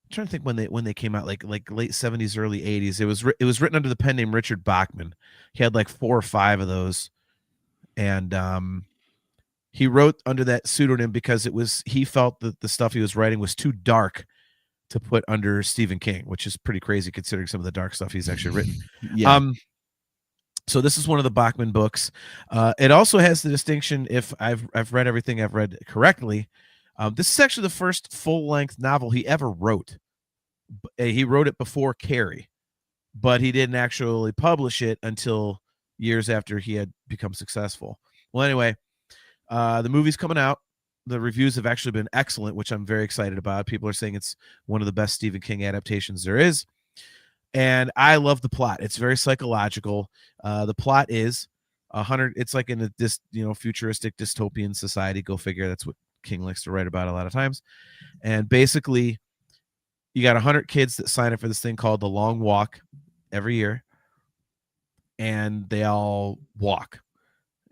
I'm trying to think when they came out, like late 70s, early 80s. It was written under the pen name Richard Bachman. He had like 4 or 5 of those, and he wrote under that pseudonym because he felt that the stuff he was writing was too dark to put under Stephen King, which is pretty crazy considering some of the dark stuff he's actually written. Yeah. So this is one of the Bachman books. It also has the distinction, if I've read everything I've read correctly, this is actually the first full-length novel he ever wrote. He wrote it before Carrie, but he didn't actually publish it until years after he had become successful. Well, anyway, the movie's coming out. The reviews have actually been excellent, which I'm very excited about. People are saying it's one of the best Stephen King adaptations there is. And I love the plot. It's very psychological. The plot is 100. It's like in this, futuristic dystopian society. Go figure. That's what King likes to write about a lot of times. And basically, you got 100 kids that sign up for this thing called the Long Walk every year, and they all walk.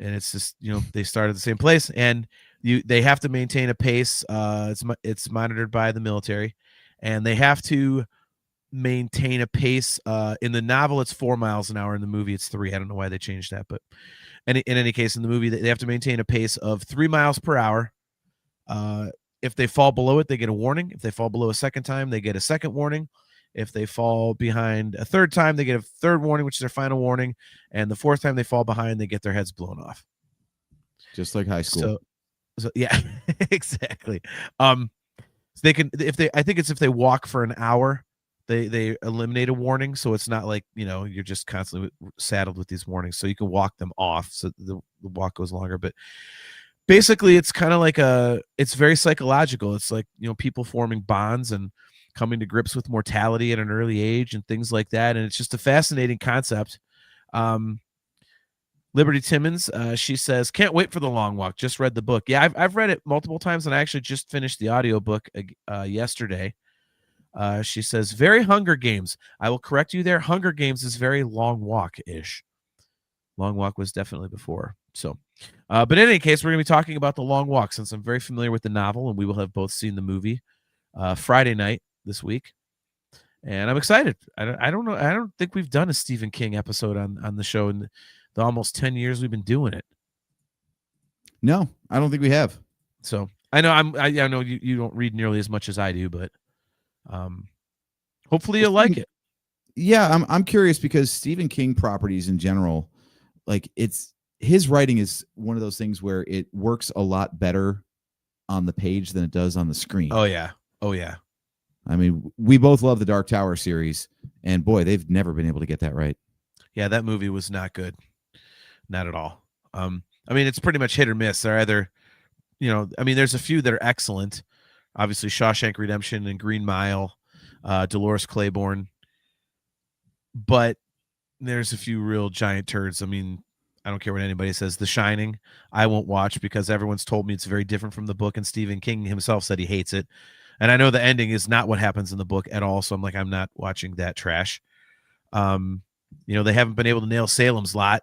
And it's just, they start at the same place, and they have to maintain a pace. It's monitored by the military, and they have to maintain a pace. In the novel, it's 4 miles an hour. In the movie, it's 3. I don't know why they changed that, but in any case, in the movie, they have to maintain a pace of 3 miles per hour. If they fall below it, they get a warning. If they fall below a second time, they get a second warning. If they fall behind a third time, they get a third warning, which is their final warning. And the fourth time they fall behind, they get their heads blown off. Just like high school. So yeah, exactly. They can, I think it's if they walk for an hour, they eliminate a warning. So it's not like, you're just constantly saddled with these warnings. So you can walk them off. So the walk goes longer, but basically it's kind of like it's very psychological. It's like, people forming bonds and coming to grips with mortality at an early age and things like that. And it's just a fascinating concept. Liberty Timmons, she says, can't wait for The Long Walk. Just read the book. Yeah, I've read it multiple times, and I actually just finished the audiobook yesterday. She says, very Hunger Games. I will correct you there. Hunger Games is very Long Walk-ish. Long Walk was definitely before. So, but in any case, we're going to be talking about The Long Walk since I'm very familiar with the novel, and we will have both seen the movie Friday night this week. And I'm excited. I don't know. I don't think we've done a Stephen King episode on the show in the almost 10 years we've been doing it. No, I don't think we have. So I know I know you don't read nearly as much as I do, but hopefully you'll like it. Yeah, I'm curious because Stephen King properties in general, like his writing is one of those things where it works a lot better on the page than it does on the screen. Oh yeah. I mean, we both love the Dark Tower series, and boy, they've never been able to get that right. Yeah, that movie was not good. Not at all. I mean, it's pretty much hit or miss. They're either, there's a few that are excellent. Obviously, Shawshank Redemption and Green Mile, Dolores Claiborne. But there's a few real giant turds. I mean, I don't care what anybody says. The Shining, I won't watch because everyone's told me it's very different from the book, and Stephen King himself said he hates it. And I know the ending is not what happens in the book at all. So I'm like, I'm not watching that trash. You know, they haven't been able to nail Salem's Lot.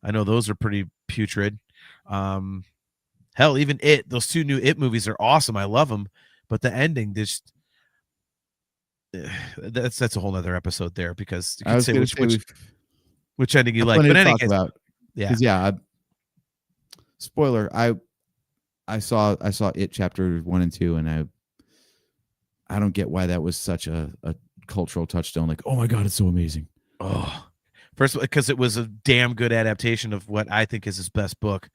I know those are pretty putrid. Hell, even those 2 new It movies are awesome. I love them, but the ending just that's a whole nother episode there, because you I could was say going to say which ending you we've like. plenty But to in any talk case, about. yeah, 'Cause, yeah, spoiler. I saw It chapter 1 and 2, and I don't get why that was such a cultural touchstone. Like, oh my god, it's so amazing. oh, first because it was a damn good adaptation of what I think is his best book.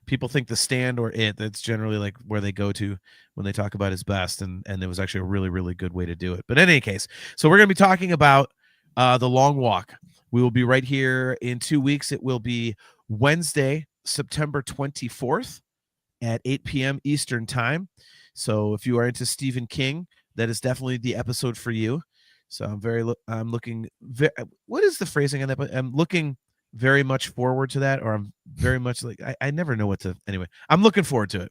People think The Stand or It, that's generally like where they go to when they talk about his best, and it was actually a really, really good way to do it. But in any case, so we're going to be talking about The Long Walk. We will be right here in 2 weeks. It will be Wednesday, September 24th at 8 p.m. Eastern time. So if you are into Stephen King, that is definitely the episode for you. So I'm looking, what is the phrasing on that? But I'm looking very much forward to that, or I'm very much like, I never know what to, anyway, I'm looking forward to it.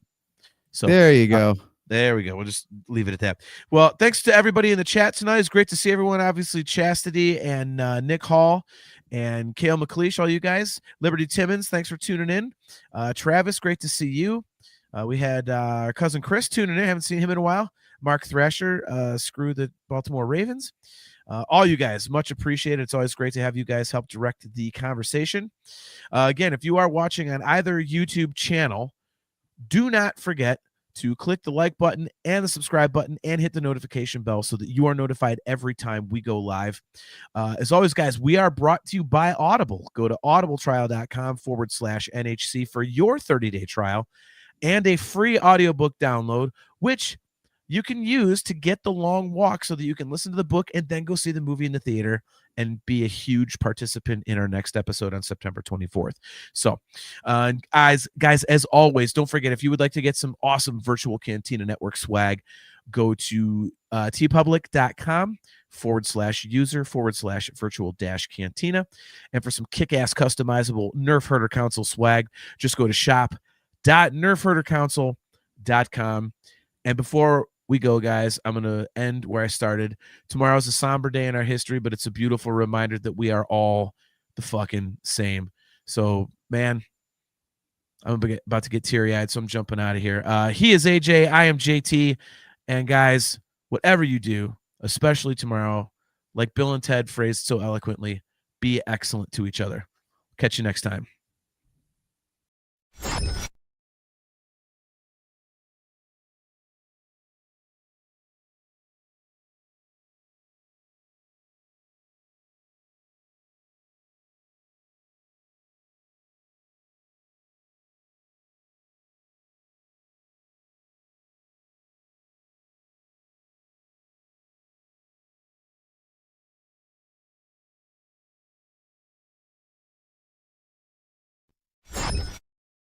So There you go. There we go. We'll just leave it at that. Well, thanks to everybody in the chat tonight. It's great to see everyone. Obviously, Chastity and Nick Hall and Kale McLeish, all you guys. Liberty Timmons, thanks for tuning in. Travis, great to see you. We had our cousin Chris tuning in. Haven't seen him in a while. Mark Thrasher, screw the Baltimore Ravens. All you guys, much appreciated. It's always great to have you guys help direct the conversation. Again, if you are watching on either YouTube channel, do not forget to click the like button and the subscribe button and hit the notification bell so that you are notified every time we go live. As always, guys, we are brought to you by Audible. Go to audibletrial.com/NHC for your 30-day trial and a free audiobook download, which you can use to get The Long Walk so that you can listen to the book and then go see the movie in the theater and be a huge participant in our next episode on September 24th. So, guys, as always, don't forget, if you would like to get some awesome Virtual Cantina Network swag, go to tpublic.com/user/virtual-cantina. And for some kick-ass customizable Nerf Herder Council swag, just go to shop.nerfherdercouncil.com. And before we go, guys, I'm going to end where I started. Tomorrow's a somber day in our history, but it's a beautiful reminder that we are all the fucking same. So, man, I'm about to get teary-eyed, so I'm jumping out of here. He is AJ. I am JT. And, guys, whatever you do, especially tomorrow, like Bill and Ted phrased so eloquently, be excellent to each other. Catch you next time.